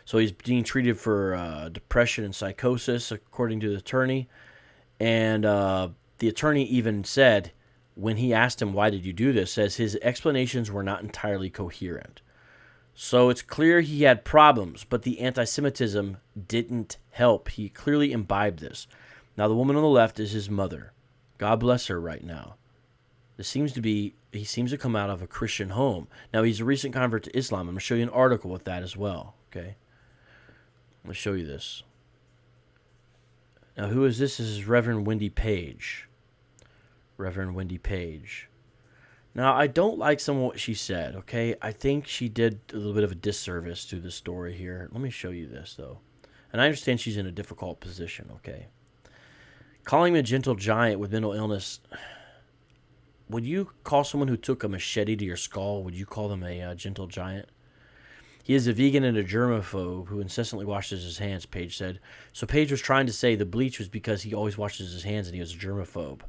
So he's being treated for depression and psychosis, according to the attorney. And the attorney even said, when he asked him, why did you do this, says his explanations were not entirely coherent. So it's clear he had problems, but the anti-Semitism didn't help. He clearly imbibed this. Now, the woman on the left is his mother. God bless her right now. He seems to come out of a Christian home. Now, he's a recent convert to Islam. I'm going to show you an article with that as well, okay? I'm going to show you this. Now, who is this? This is Reverend Wendy Page. Reverend Wendy Page. Now, I don't like some of what she said, okay? I think she did a little bit of a disservice to the story here. Let me show you this, though. And I understand she's in a difficult position, okay? Calling him a gentle giant with mental illness. Would you call someone who took a machete to your skull, would you call them a gentle giant? He is a vegan and a germaphobe who incessantly washes his hands, Page said. So Page was trying to say the bleach was because he always washes his hands and he was a germaphobe.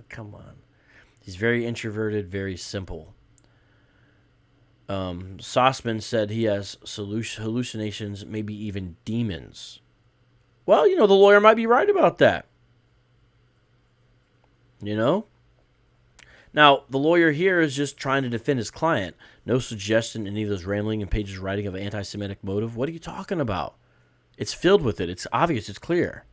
Come on. He's very introverted, very simple. Sossman said he has hallucinations, maybe even demons. Well, the lawyer might be right about that. Now, the lawyer here is just trying to defend his client. No suggestion in any of those rambling and Page's writing of an anti-Semitic motive. What are you talking about? It's filled with it. It's obvious. It's clear.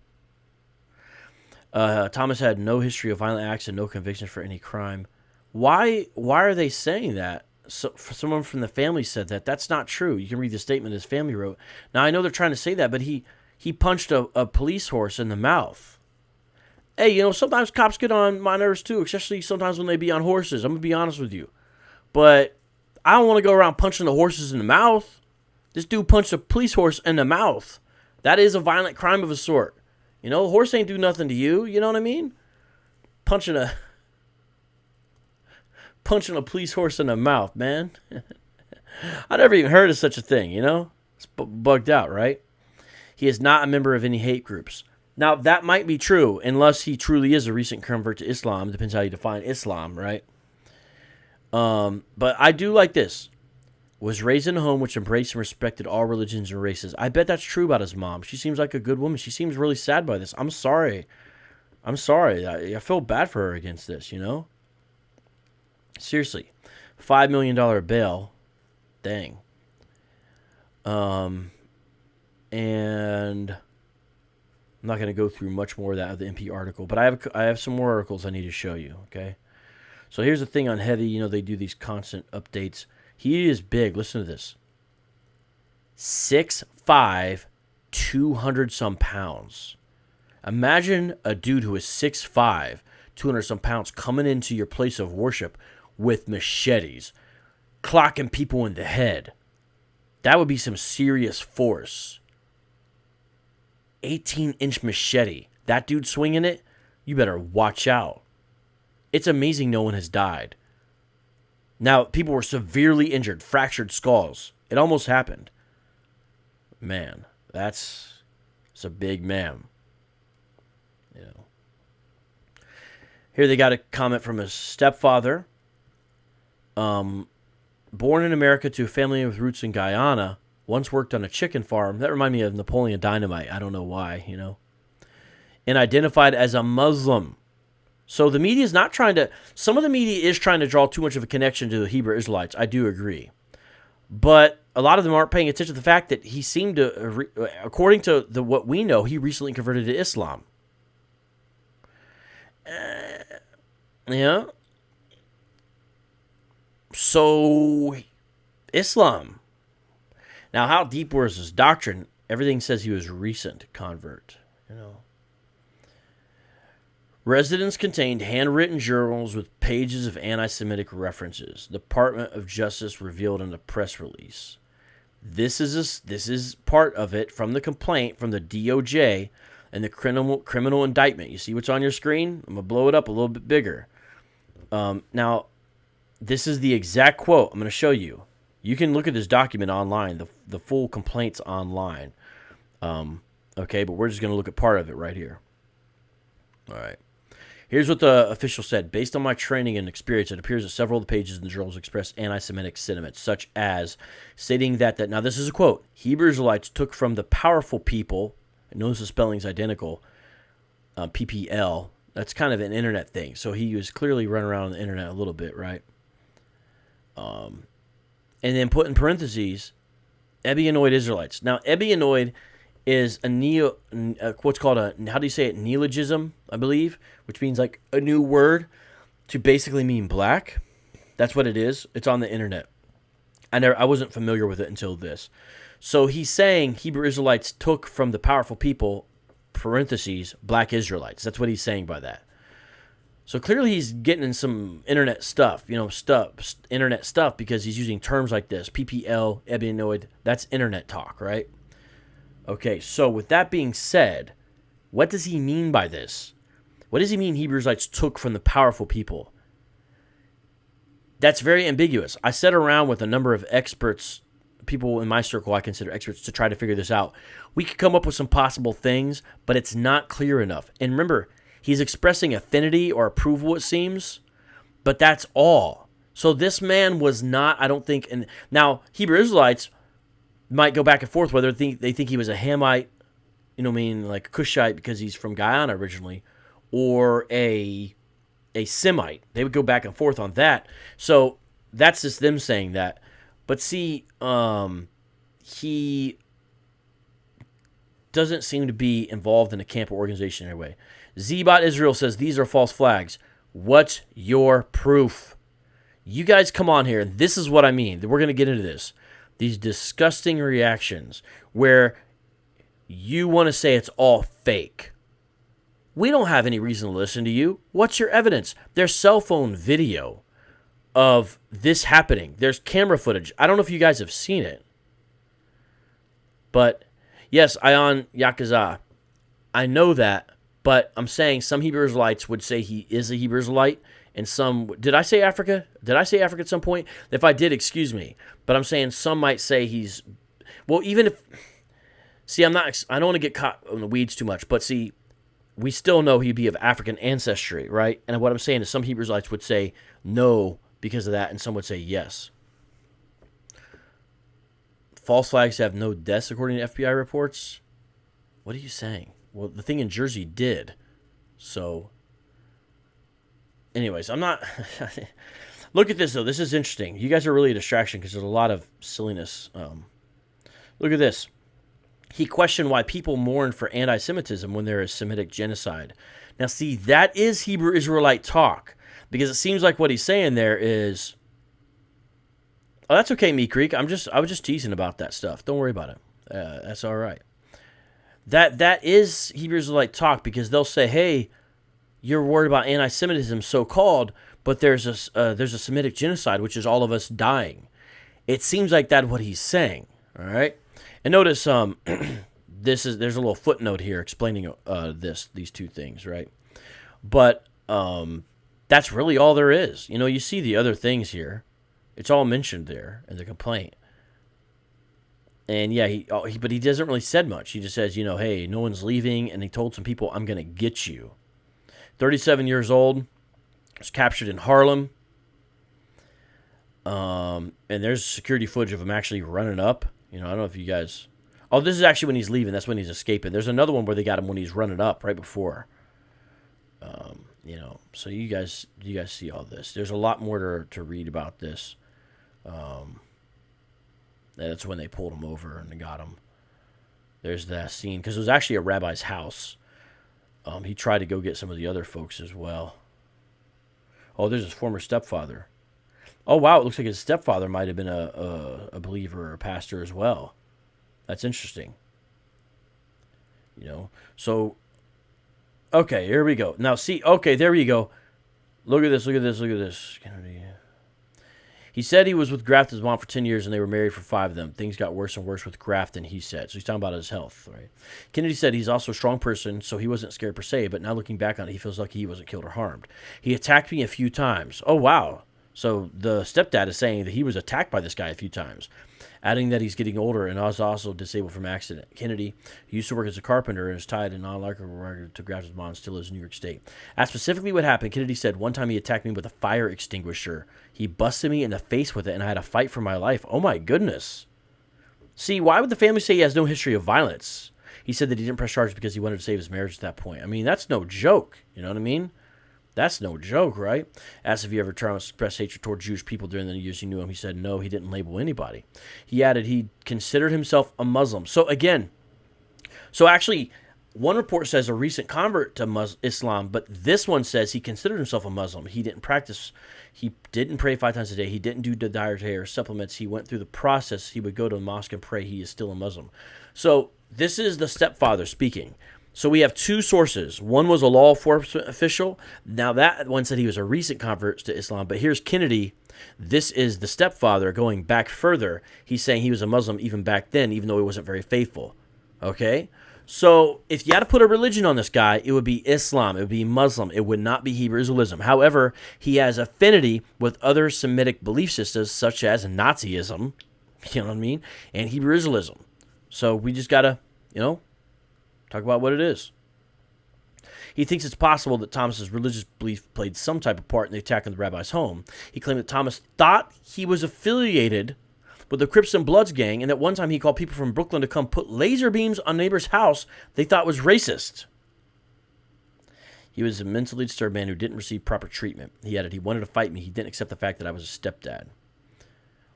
Thomas had no history of violent acts and no convictions for any crime. Why are they saying that? So, for someone from the family said that. That's not true. You can read the statement his family wrote. Now, I know they're trying to say that, but he punched a police horse in the mouth. Hey, sometimes cops get on my nerves too, especially sometimes when they be on horses. I'm going to be honest with you. But I don't want to go around punching the horses in the mouth. This dude punched a police horse in the mouth. That is a violent crime of a sort. The horse ain't do nothing to you. You know what I mean? Punching a police horse in the mouth, man. I never even heard of such a thing, It's bugged out, right? He is not a member of any hate groups. Now, that might be true, unless he truly is a recent convert to Islam. Depends how you define Islam, right? But I do like this. Was raised in a home which embraced and respected all religions and races. I bet that's true about his mom. She seems like a good woman. She seems really sad by this. I'm sorry. I feel bad for her against this, Seriously. $5 million bail. Dang. And I'm not going to go through much more of the MP article, but I have some more articles I need to show you, okay? So here's the thing on Heavy. They do these constant updates. He is big. Listen to this. 6'5", 200-some pounds. Imagine a dude who is 6'5", 200-some pounds coming into your place of worship with machetes, clocking people in the head. That would be some serious force. 18-inch machete. That dude swinging it, you better watch out. It's amazing no one has died. Now, people were severely injured, fractured skulls. It almost happened. Man, that's a big man. Here they got a comment from his stepfather. Born in America to a family with roots in Guyana, once worked on a chicken farm. That reminded me of Napoleon Dynamite. I don't know why, And identified as a Muslim. So the media is not trying to... Some of the media is trying to draw too much of a connection to the Hebrew Israelites. I do agree. But a lot of them aren't paying attention to the fact that he seemed to... According to what we know, he recently converted to Islam. Yeah. So, Islam. Now, how deep was his doctrine? Everything says he was a recent convert, Residence contained handwritten journals with pages of anti-Semitic references. The Department of Justice revealed in a press release. This is part of it from the complaint from the DOJ and the criminal indictment. You see what's on your screen? I'm going to blow it up a little bit bigger. Now, this is the exact quote. I'm going to show you. You can look at this document online, the full complaint's online. Okay, but we're just going to look at part of it right here. All right. Here's what the official said. Based on my training and experience, it appears that several of the pages in the journals express anti-Semitic sentiments, such as stating that now this is a quote, Hebrew Israelites took from the powerful people, and notice the spelling's identical, PPL. That's kind of an internet thing. So he was clearly running around on the internet a little bit, right? And then put in parentheses, Ebionited Israelites. Now, Ebionited is what's called a, how do you say it, neologism, I believe, which means like a new word to basically mean black. That's what it is. It's on the internet. I wasn't familiar with it until this. So he's saying Hebrew Israelites took from the powerful people, parentheses, black Israelites. That's what he's saying by that. So clearly he's getting in some internet stuff, internet stuff, because he's using terms like this, PPL, Ebionited. That's internet talk, right? Okay, so with that being said, what does he mean by this? What does he mean Hebrew Israelites took from the powerful people? That's very ambiguous. I sat around with a number of experts, people in my circle I consider experts, to try to figure this out. We could come up with some possible things, but it's not clear enough. And remember, he's expressing affinity or approval, it seems, but that's all. So this man was not, I don't think, and now Hebrew Israelites might go back and forth whether they think he was a Hamite, like a Cushite because he's from Guyana originally, or a Semite. They would go back and forth on that. So that's just them saying that. But see, he doesn't seem to be involved in a camp or organization in any way. Zbot Israel says these are false flags. What's your proof? You guys come on here. This is what I mean. We're going to get into this. These disgusting reactions where you want to say it's all fake. We don't have any reason to listen to you. What's your evidence? There's cell phone video of this happening. There's camera footage. I don't know if you guys have seen it. But, yes, Ayan Yakuza, I know that, but I'm saying some Hebrew Israelites would say he is a Hebrew Israelite, and some, did I say Africa? Did I say Africa at some point? If I did, excuse me. But I'm saying some might say he's, well, even if, see, I don't want to get caught in the weeds too much, but see, we still know he'd be of African ancestry, right? And what I'm saying is some Hebrew Israelites would say no because of that, and some would say yes. False flags have no deaths according to FBI reports. What are you saying? Well, the thing in Jersey did. So, anyways, I'm not... Look at this, though. This is interesting. You guys are really a distraction because there's a lot of silliness. Look at this. He questioned why people mourn for anti-Semitism when there is Semitic genocide. Now, see, that is Hebrew Israelite talk, because it seems like what he's saying there is, oh, that's okay, Meat Creek. I was just teasing about that stuff. Don't worry about it. That's all right. That is Hebrew Israelite talk, because they'll say, hey, you're worried about anti-Semitism, so-called, but there's a Semitic genocide, which is all of us dying. It seems like that's what he's saying. All right. And notice there's a little footnote here explaining these two things, right? But that's really all there is. You see the other things here. It's all mentioned there in the complaint. And yeah, but he doesn't really said much. He just says, hey, no one's leaving, and he told some people, I'm going to get you. 37 years old, was captured in Harlem. And there's security footage of him actually running up. I don't know if you guys... Oh, this is actually when he's leaving. That's when he's escaping. There's another one where they got him when he's running up right before. So you guys see all this. There's a lot more to read about this. That's when they pulled him over and they got him. There's that scene. Because it was actually a rabbi's house. He tried to go get some of the other folks as well. Oh, there's his former stepfather. Oh, wow, it looks like his stepfather might have been a believer or a pastor as well. That's interesting. So, okay, here we go. Now, see, okay, there you go. Look at this. Kennedy. He said he was with Grafton's mom for 10 years and they were married for 5 of them. Things got worse and worse with Grafton, he said. So he's talking about his health, right? Kennedy said he's also a strong person, so he wasn't scared per se, but now looking back on it, he feels like he wasn't killed or harmed. He attacked me a few times. Oh, wow. So the stepdad is saying that he was attacked by this guy a few times, adding that he's getting older and was also disabled from accident. Kennedy, who used to work as a carpenter and is tied in non-likable to Grafton's mom, still lives in New York State. Asked specifically what happened, Kennedy said, one time he attacked me with a fire extinguisher. He busted me in the face with it, and I had to fight for my life. Oh, my goodness. See, why would the family say he has no history of violence? He said that he didn't press charges because he wanted to save his marriage at that point. I mean, that's no joke. You know what I mean? That's no joke, right? Asked if he ever tried to express hatred toward Jewish people during the years he knew him. He said no, he didn't label anybody. He added he considered himself a Muslim. So again, actually, one report says a recent convert to Islam, but this one says he considered himself a Muslim. He didn't practice. He didn't pray 5 times a day. He didn't do the dietary or supplements. He went through the process. He would go to the mosque and pray. He is still a Muslim. So this is the stepfather speaking. So we have 2 sources. One was a law enforcement official. Now that one said he was a recent convert to Islam. But here's Kennedy. This is the stepfather going back further. He's saying he was a Muslim even back then, even though he wasn't very faithful. Okay? So if you had to put a religion on this guy, it would be Islam. It would be Muslim. It would not be Hebrew Israelism. However, he has affinity with other Semitic belief systems such as Nazism, you know what I mean, and Hebrew Israelism. So we just got to, talk about what it is. He thinks it's possible that Thomas's religious belief played some type of part in the attack on the rabbi's home. He claimed that Thomas thought he was affiliated with the Crips and Bloods gang, and that one time he called people from Brooklyn to come put laser beams on neighbor's house they thought was racist. He was a mentally disturbed man who didn't receive proper treatment. He added he wanted to fight me. He didn't accept the fact that I was a stepdad.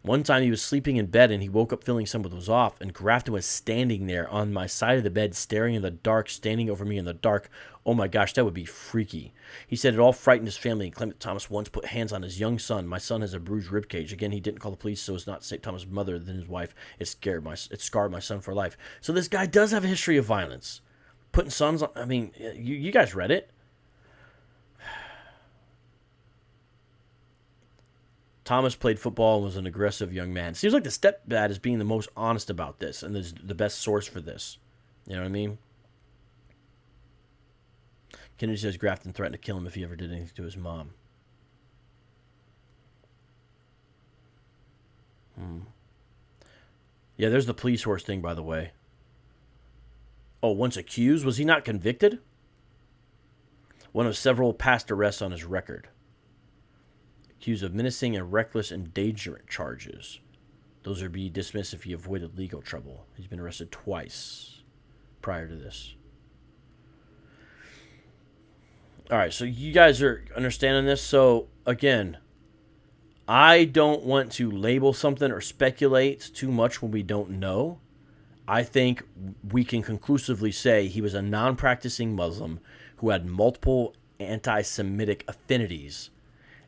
One time he was sleeping in bed and he woke up feeling something was off, and Grafton was standing there on my side of the bed, staring in the dark, standing over me in the dark. Oh my gosh, that would be freaky. He said it all frightened his family and claimed that Thomas once put hands on his young son. My son has a bruised ribcage. Again, he didn't call the police so as not to say Thomas' mother than his wife. It scarred my son for life. So this guy does have a history of violence. Putting sons on, I mean, you guys read it. Thomas played football and was an aggressive young man. Seems like the stepdad is being the most honest about this and is the best source for this. You know what I mean? Kennedy says Grafton threatened to kill him if he ever did anything to his mom. Yeah, there's the police horse thing, by the way. Oh, once accused? Was he not convicted? One of several past arrests on his record. Accused of menacing and reckless endangerment charges. Those are be dismissed if he avoided legal trouble. He's been arrested twice prior to this. All right, so you guys are understanding this. So, again, I don't want to label something or speculate too much when we don't know. I think we can conclusively say he was a non-practicing Muslim who had multiple anti-Semitic affinities.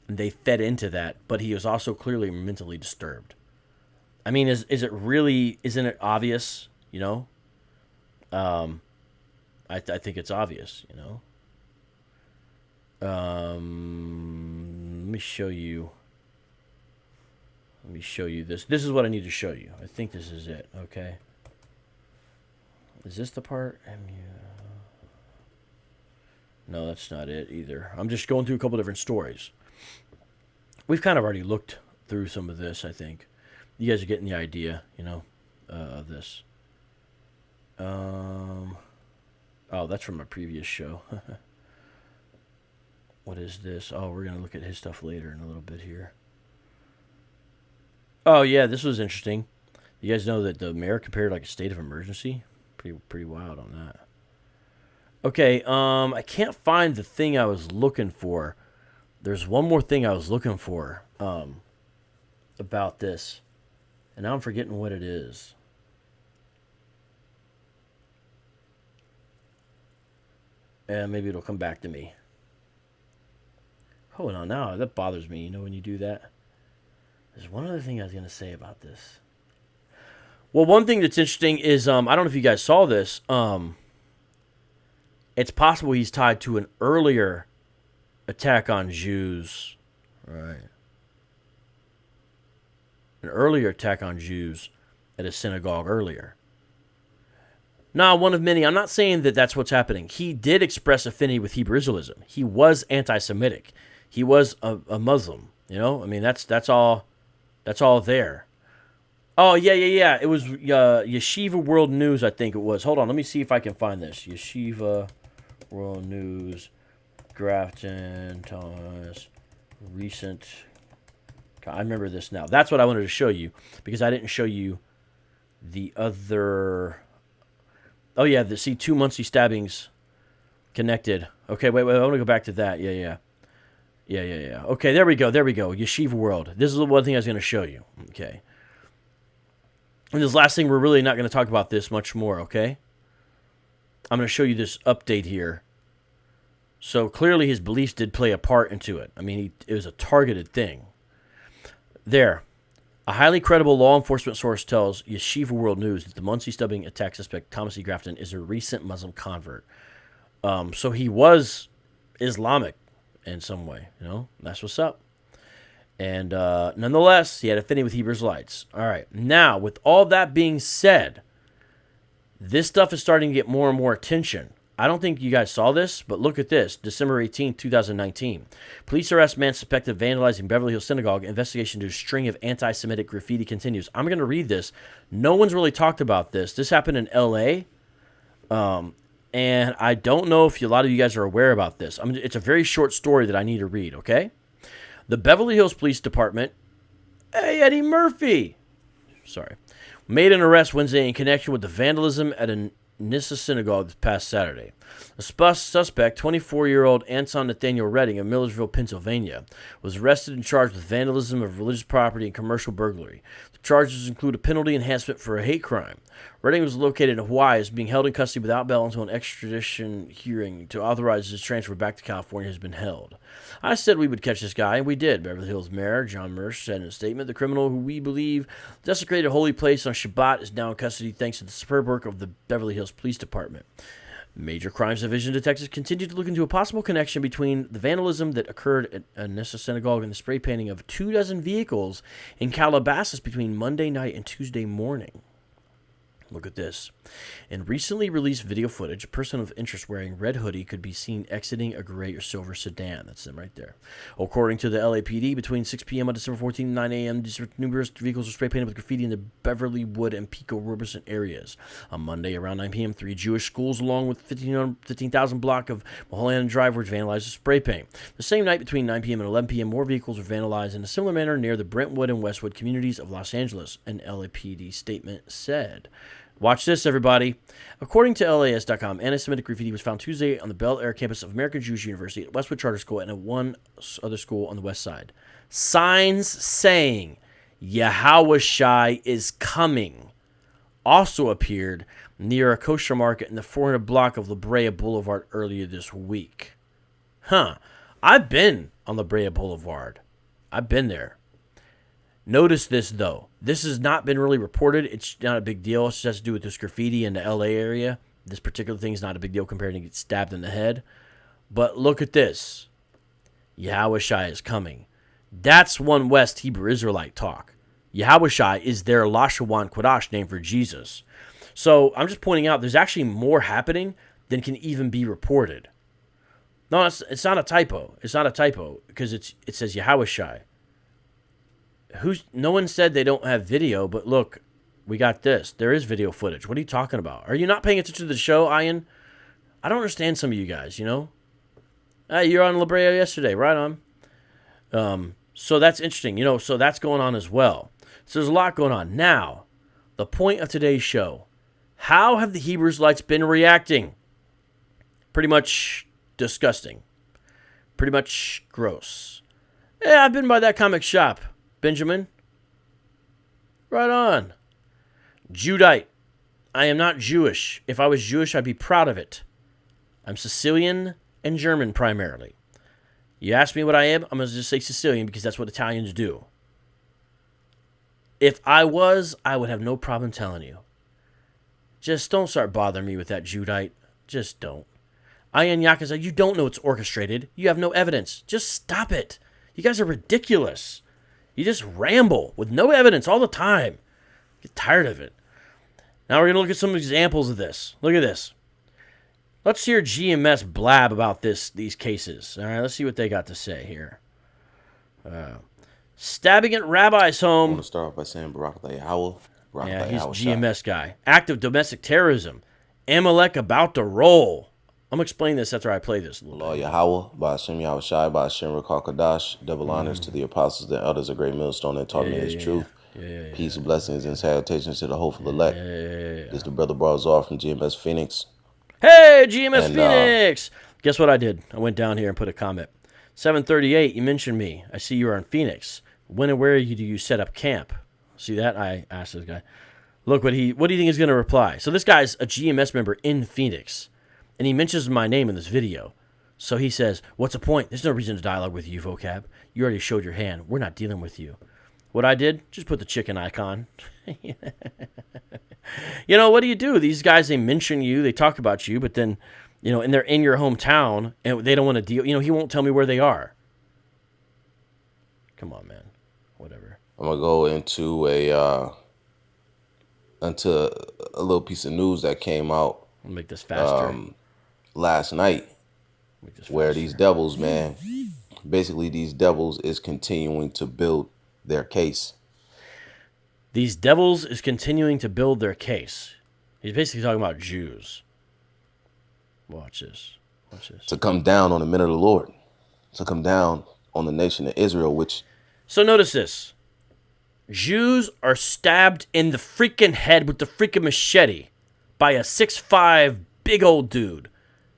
And they fed into that, but he was also clearly mentally disturbed. I mean, is it really, isn't it obvious, I think it's obvious, Let me show you this. This is what I need to show you. I think this is it, okay? Is this the part? No, that's not it either. I'm just going through a couple different stories. We've kind of already looked through some of this, I think. You guys are getting the idea, of this. Oh, that's from a previous show. What is this? Oh, we're going to look at his stuff later in a little bit here. Oh, yeah, this was interesting. You guys know that the mayor compared like a state of emergency? Pretty wild on that. Okay, I can't find the thing I was looking for. There's one more thing I was looking for about this, and now I'm forgetting what it is. And maybe it'll come back to me. Hold on, now that bothers me, when you do that. There's one other thing I was going to say about this. Well, one thing that's interesting is, I don't know if you guys saw this, it's possible he's tied to an earlier attack on Jews, right? An earlier attack on Jews at a synagogue earlier. Now, one of many. I'm not saying that that's what's happening. He did express affinity with Hebrew Israelism. He was anti-Semitic. He was a Muslim. You know, I mean, that's all there. Oh, yeah. It was Yeshiva World News, I think it was. Hold on, let me see if I can find this. Yeshiva World News, Grafton, Thomas, recent. I remember this now. That's what I wanted to show you because I didn't show you the other. Oh, yeah, see, 2 Muncie stabbings connected. Okay, wait, I want to go back to that. Yeah. Okay, there we go. Yeshiva World. This is the one thing I was going to show you. Okay. And this last thing, we're really not going to talk about this much more, okay? I'm going to show you this update here. So clearly his beliefs did play a part into it. I mean, it was a targeted thing. There. A highly credible law enforcement source tells Yeshiva World News that the Muncie stabbing attack suspect, Thomas E. Grafton, is a recent Muslim convert. So he was Islamic in some way, you know? That's what's up. And nonetheless, he had affinity with Hebrew Israelites. All right. Now, with all that being said, this stuff is starting to get more and more attention. I don't think you guys saw this, but look at this. December 18th, 2019. Police arrest man suspected of vandalizing Beverly Hills Synagogue. Investigation into a string of anti-Semitic graffiti continues. I'm going to read this. No one's really talked about this. This happened in L.A., and I don't know if a lot of you guys are aware about this. I mean, it's a very short story that I need to read, okay? The Beverly Hills Police Department, hey, Eddie Murphy, made an arrest Wednesday in connection with the vandalism at a Nissa Synagogue this past Saturday. The suspect, 24-year-old Anton Nathaniel Redding of Millersville, Pennsylvania, was arrested and charged with vandalism of religious property and commercial burglary. The charges include a penalty enhancement for a hate crime. Redding was located in Hawaii, is being held in custody without bail until an extradition hearing to authorize his transfer back to California has been held. I said we would catch this guy, and we did. Beverly Hills Mayor John Mersch said in a statement, the criminal who we believe desecrated a holy place on Shabbat is now in custody thanks to the superb work of the Beverly Hills Police Department. Major Crimes Division detectives continue to look into a possible connection between the vandalism that occurred at a Nissa Synagogue and the spray painting of 24 vehicles in Calabasas between Monday night and Tuesday morning. Look at this. In recently released video footage, a person of interest wearing red hoodie could be seen exiting a gray or silver sedan. That's them right there. According to the LAPD, between 6 p.m. on December 14 and 9 a.m., numerous vehicles were spray painted with graffiti in the Beverly Wood and Pico Robertson areas. On Monday, around 9 p.m., 3 Jewish schools, along with 15,000 block of Mulholland Drive, were vandalized with spray paint. The same night, between 9 p.m. and 11 p.m., more vehicles were vandalized in a similar manner near the Brentwood and Westwood communities of Los Angeles, an LAPD statement said. Watch this, everybody. According to LAS.com, anti-Semitic graffiti was found Tuesday on the Bel Air campus of American Jewish University at Westwood Charter School and at one other school on the west side. Signs saying Yahawashai is coming also appeared near a kosher market in the 400 block of La Brea Boulevard earlier this week. I've been on La Brea Boulevard. I've been there. Notice this, though. This has not been really reported. It's not a big deal. It just has to do with this graffiti in the L.A. area. This particular thing is not a big deal compared to getting stabbed in the head. But look at this. Yahawashai is coming. That's one West Hebrew Israelite talk. Yahawashai is their Lashawan Quadash name for Jesus. So I'm just pointing out there's actually more happening than can even be reported. No, it's not a typo. It's not a typo because it says Yahawashai. No one said they don't have video, but look, we got this. There is video footage. What are you talking about? Are you not paying attention to the show, Ian? I don't understand some of you guys, you know? You're on La Brea yesterday, right on. So that's interesting, you know, so that's going on as well. So there's a lot going on. Now, the point of today's show, how have the Hebrew Israelites been reacting? Pretty much disgusting. Pretty much gross. Yeah, I've been by that comic shop. Benjamin. Right on. Judite. I am not Jewish. If I was Jewish, I'd be proud of it. I'm Sicilian and German primarily. You ask me what I am, I'm going to just say Sicilian because that's what Italians do. If I was, I would have no problem telling you. Just don't start bothering me with that Judite. Just don't. Ayan Yakuza, you don't know it's orchestrated. You have no evidence. Just stop it. You guys are ridiculous. You just ramble with no evidence all the time. Get tired of it. Now we're going to look at some examples of this. Look at this. Let's hear GMS blab about these cases. All right, let's see what they got to say here. Stabbing at rabbi's I want home. to start off by saying Barak Yahweh. Yeah, he's GMS guy. Act of domestic terrorism. Amalek about to roll. I'm going to explain this after I play this a little Law bit. Yahweh, by Hashem Yahweh Shai, by Hashem Rakal Kadash, double honors to the apostles and elders of Great Millstone that taught me his truth. Peace, blessings, and salutations to the hopeful elect. This is the brother Barzar from GMS Phoenix. Hey, GMS Phoenix! Guess what I did? I went down here and put a comment. 738, you mentioned me. I see you are in Phoenix. When and where do you set up camp? See that? I asked this guy. Look, what do you think he's going to reply? So this guy's a GMS member in Phoenix, and he mentions my name in this video. So he says, what's the point? There's no reason to dialogue with you, Vocab. You already showed your hand. We're not dealing with you. What I did? Just put the chicken icon. You know, what do? These guys, they mention you, they talk about you, but then, you know, and they're in your hometown, and they don't want to deal. You know, he won't tell me where they are. Come on, man. Whatever. I'm going to go into a little piece of news that came out I'll make this faster. last night, where these devils, man, basically these devils is continuing to build their case. These devils is continuing to build their case. He's basically talking about Jews. Watch this. Watch this. To come down on the men of the Lord. To come down on the nation of Israel, which... So notice this. Jews are stabbed in the freaking head with the freaking machete by a 6'5" big old dude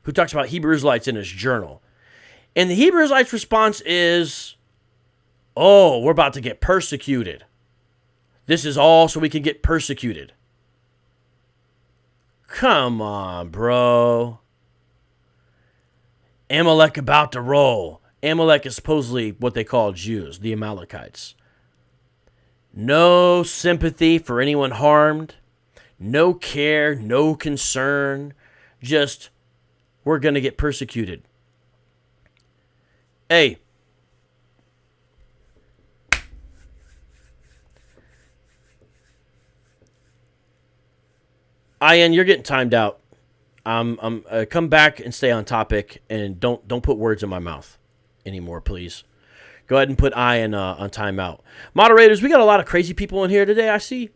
who talks about Hebrew Israelites in his journal. And the Hebrew Israelites' response is, oh, we're about to get persecuted. This is all so we can get persecuted. Come on, bro. Amalek about to roll. Amalek is supposedly what they call Jews, the Amalekites. No sympathy for anyone harmed. No care, no concern. Just, we're going to get persecuted. Hey. Ian, you're getting timed out. Come back and stay on topic, and don't put words in my mouth anymore, please. Go ahead and put Ian on timeout. Moderators, we got a lot of crazy people in here today, I see.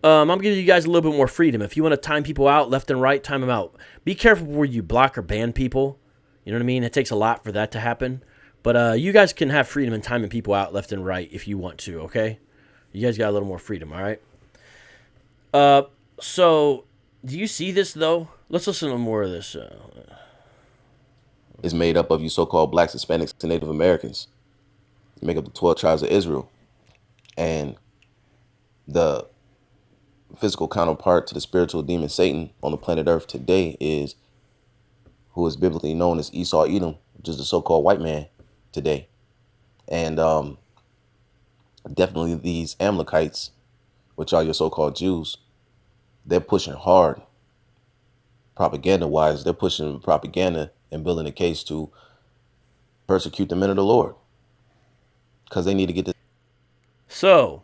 I'm giving you guys a little bit more freedom. If you want to time people out left and right, time them out. Be careful where you block or ban people. You know what I mean? It takes a lot for that to happen. But you guys can have freedom in timing people out left and right if you want to, okay? You guys got a little more freedom, all right? So... do you see this, though? Let's listen to more of this. Is made up of you so-called blacks, Hispanics, and Native Americans. You make up the 12 tribes of Israel. And the physical counterpart to the spiritual demon Satan on the planet Earth today is who is biblically known as Esau Edom, which is the so-called white man today. And definitely these Amalekites, which are your so-called Jews, they're pushing hard propaganda-wise. They're pushing propaganda and building a case to persecute the men of the Lord because they need to get this. So,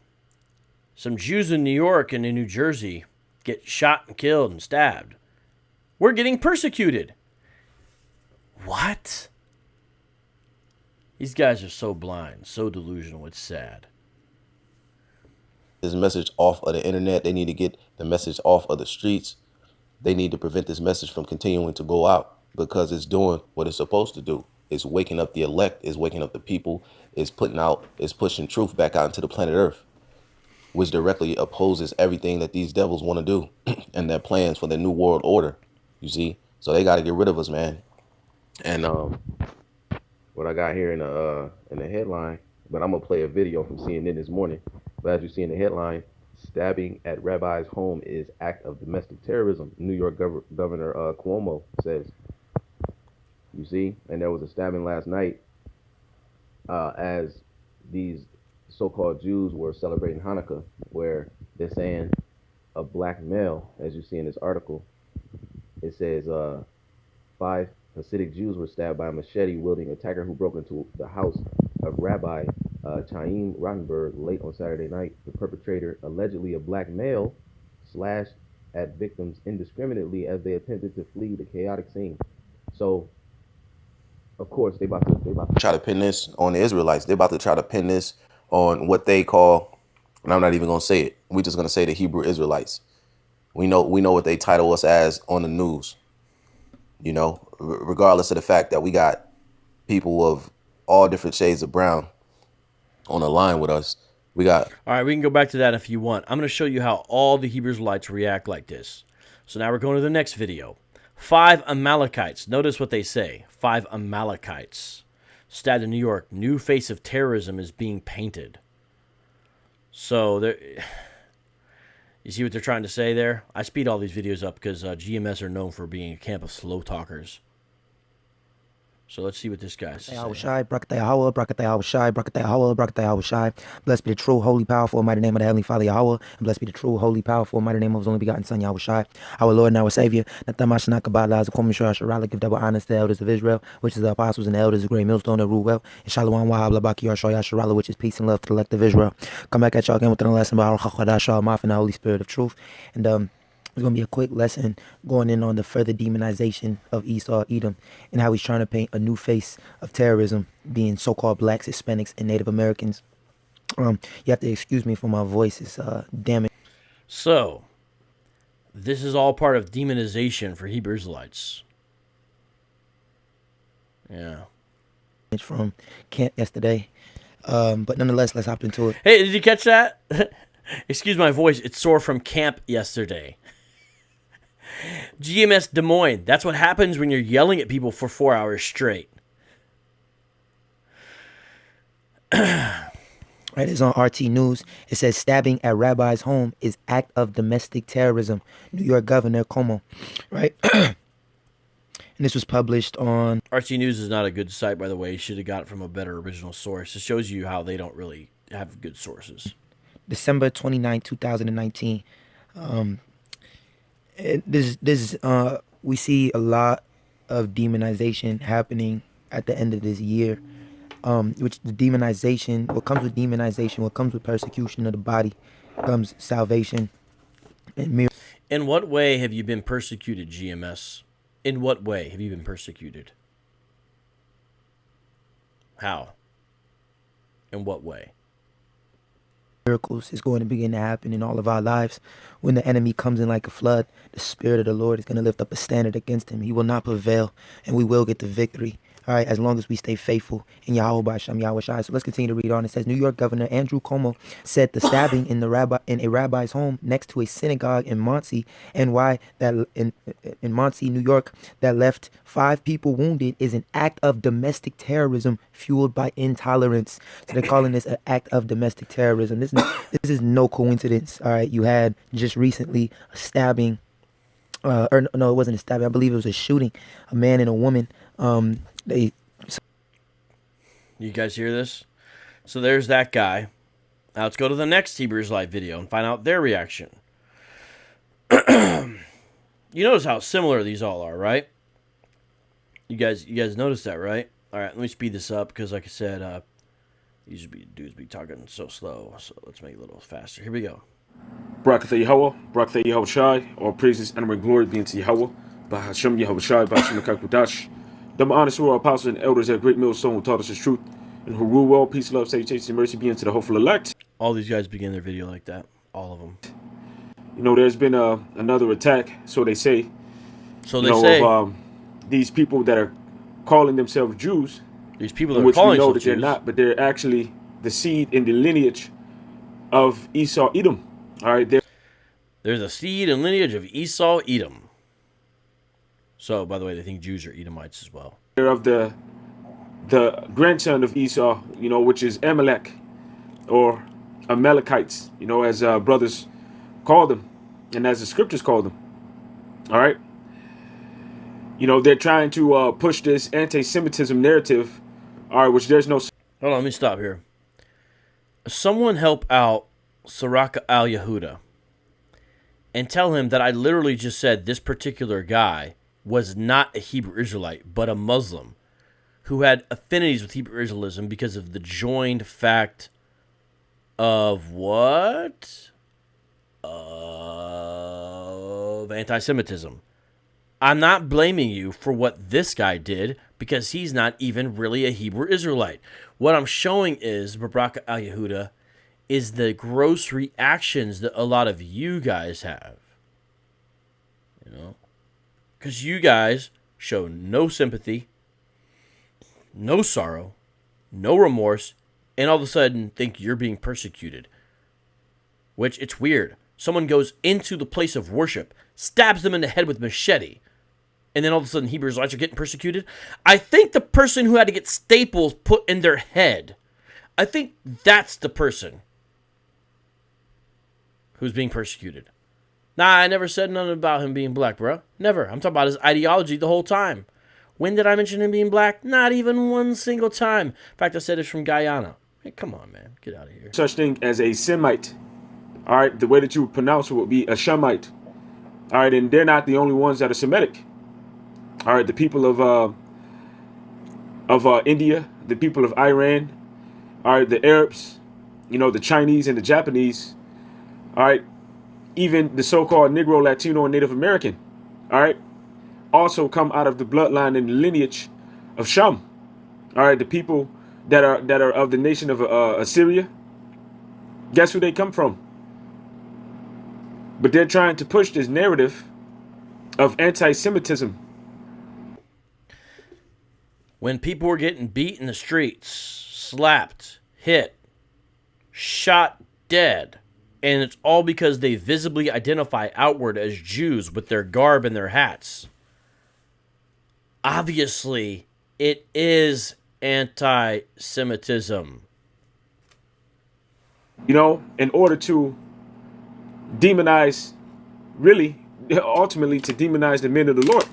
some Jews in New York and in New Jersey get shot and killed and stabbed. We're getting persecuted. What? These guys are so blind, so delusional, it's sad. This message off of the internet. They need to get the message off of the streets. They need to prevent this message from continuing to go out because it's doing what it's supposed to do. It's waking up the elect, it's waking up the people, it's pushing truth back out into the planet Earth, which directly opposes everything that these devils want to do and their plans for the new world order. You see? So they got to get rid of us, man. And what I got here in the headline, but I'm gonna play a video from CNN this morning. But as you see in the headline, stabbing at rabbi's home is act of domestic terrorism. New York Governor Cuomo says. You see, and there was a stabbing last night as these so-called Jews were celebrating Hanukkah, where they're saying a black male, as you see in this article, it says 5 Hasidic Jews were stabbed by a machete-wielding attacker who broke into the house of Rabbi Chaim Rottenberg late on Saturday night. The perpetrator, allegedly a black male, slashed at victims indiscriminately as they attempted to flee the chaotic scene. So, of course, they about to try to pin this on the Israelites. They're about to try to pin this on what they call, and I'm not even gonna say it. We're just gonna say the Hebrew Israelites. We know what they title us as on the news. You know, regardless of the fact that we got people of all different shades of brown on the line with us. We got. All right, we can go back to that if you want. I'm going to show you how all the Hebrew Israelites react like this. So now we're going to the next video. 5 Amalekites. Notice what they say. 5 Amalekites. Stabbed in New York. New face of terrorism is being painted. So there, you see what they're trying to say there? I speed all these videos up because GMS are known for being a camp of slow talkers. So let's see what this guy says. Blessed be the true, holy, powerful, mighty name of the Heavenly Father Yahweh, and blessed be the true, holy, powerful, mighty name of His only begotten Son Yahweh, our Lord and our Savior. Give double honors to the elders of Israel, which is the apostles and the elders of great millstone that rule well. And Shalom Wahab Labaki Yasharala, which is peace and love to the elect of Israel. Come back at y'all again with the lesson about Maf and the Holy Spirit of truth. And it's going to be a quick lesson going in on the further demonization of Esau, Edom, and how he's trying to paint a new face of terrorism, being so-called blacks, Hispanics, and Native Americans. You have to excuse me for my voice. It's damn it. So, this is all part of demonization for Hebrew Israelites. Yeah. From camp yesterday. But nonetheless, let's hop into it. Hey, did you catch that? Excuse my voice. It's sore from camp yesterday. GMS Des Moines. That's what happens when you're yelling at people for 4 hours straight. Right, it's on RT News. It says stabbing at rabbi's home is act of domestic terrorism. New York Governor Cuomo. Right? And this was published on... RT News is not a good site, by the way. You should have got it from a better original source. It shows you how they don't really have good sources. December 29, 2019. We see a lot of demonization happening at the end of this year. Which the demonization, what comes with demonization, what comes with persecution of the body, comes salvation. And in what way have you been persecuted, GMS? In what way have you been persecuted? How? In what way? Miracles is going to begin to happen in all of our lives. When the enemy comes in like a flood, the Spirit of the Lord is going to lift up a standard against him. He will not prevail, and we will get the victory. All right, as long as we stay faithful in Yahweh B'Shem Yahweh Shai. So let's continue to read on. It says, New York Governor Andrew Cuomo said the stabbing in a rabbi's home next to a synagogue in Muncie, in Muncie, New York, that left 5 people wounded is an act of domestic terrorism fueled by intolerance. So they're calling this an act of domestic terrorism. This is no coincidence. All right, you had just recently a stabbing, or no, it wasn't a stabbing. I believe it was a shooting, a man and a woman. You guys hear this? So there's that guy. Now let's go to the next Hebrew Israelite video and find out their reaction. You notice how similar these all are, right? You guys notice that, right? All right, let me speed this up because, like I said, these dudes be talking so slow. So let's make it a little faster. Here we go. Barakatha Yahweh, Barakatha Yahweh Shai, all praises, honor, and glory be unto Yahweh, Bahashem Yahweh Shai, Bahashem Kakudash. Them honest who are apostles and elders at Great Millstone who taught us his truth, and who rule well, peace, love, salutation, and mercy be unto the hopeful elect. All these guys begin their video like that. All of them. You know, there's been another attack, so they say. So they say. Of these people that are calling themselves Jews. These people that are calling themselves Jews. Which we know that they're not, but they're actually the seed and the lineage of Esau, Edom. All right, there's a seed and lineage of Esau, Edom. So, by the way, they think Jews are Edomites as well. They're of the grandson of Esau, you know, which is Amalek, or Amalekites, you know, as brothers call them, and as the scriptures call them. All right. You know, they're trying to push this anti-Semitism narrative, all right, which there's no... Hold on, let me stop here. Someone help out Saraka al-Yehuda and tell him that I literally just said this particular guy was not a Hebrew Israelite, but a Muslim who had affinities with Hebrew Israelism because of the joined fact of what? Of anti-Semitism. I'm not blaming you for what this guy did, because he's not even really a Hebrew Israelite. What I'm showing is, Barak al-Yehuda, is the gross reactions that a lot of you guys have. You know? Because you guys show no sympathy, no sorrow, no remorse, and all of a sudden think you're being persecuted. Which, it's weird. Someone goes into the place of worship, stabs them in the head with machete, and then all of a sudden Hebrew Israelites are getting persecuted. I think the person who had to get staples put in their head, I think that's the person who's being persecuted. Nah, I never said nothing about him being black, bro. Never. I'm talking about his ideology the whole time. When did I mention him being black? Not even one single time. In fact, I said it's from Guyana. Hey, come on, man. Get out of here. Such thing as a Semite. All right, the way that you would pronounce it would be a Shemite. All right, and they're not the only ones that are Semitic. All right, the people of India, the people of Iran, all right, the Arabs, you know, the Chinese and the Japanese, all right, even the so-called Negro, Latino, and Native American, all right, also come out of the bloodline and the lineage of Shem. All right, the people that are of the nation of Assyria. Guess who they come from? But they're trying to push this narrative of anti-Semitism. When people were getting beat in the streets, slapped, hit, shot dead, and it's all because they visibly identify outward as Jews with their garb and their hats. Obviously, it is anti-Semitism. You know, in order to demonize, really, ultimately to demonize the men of the Lord.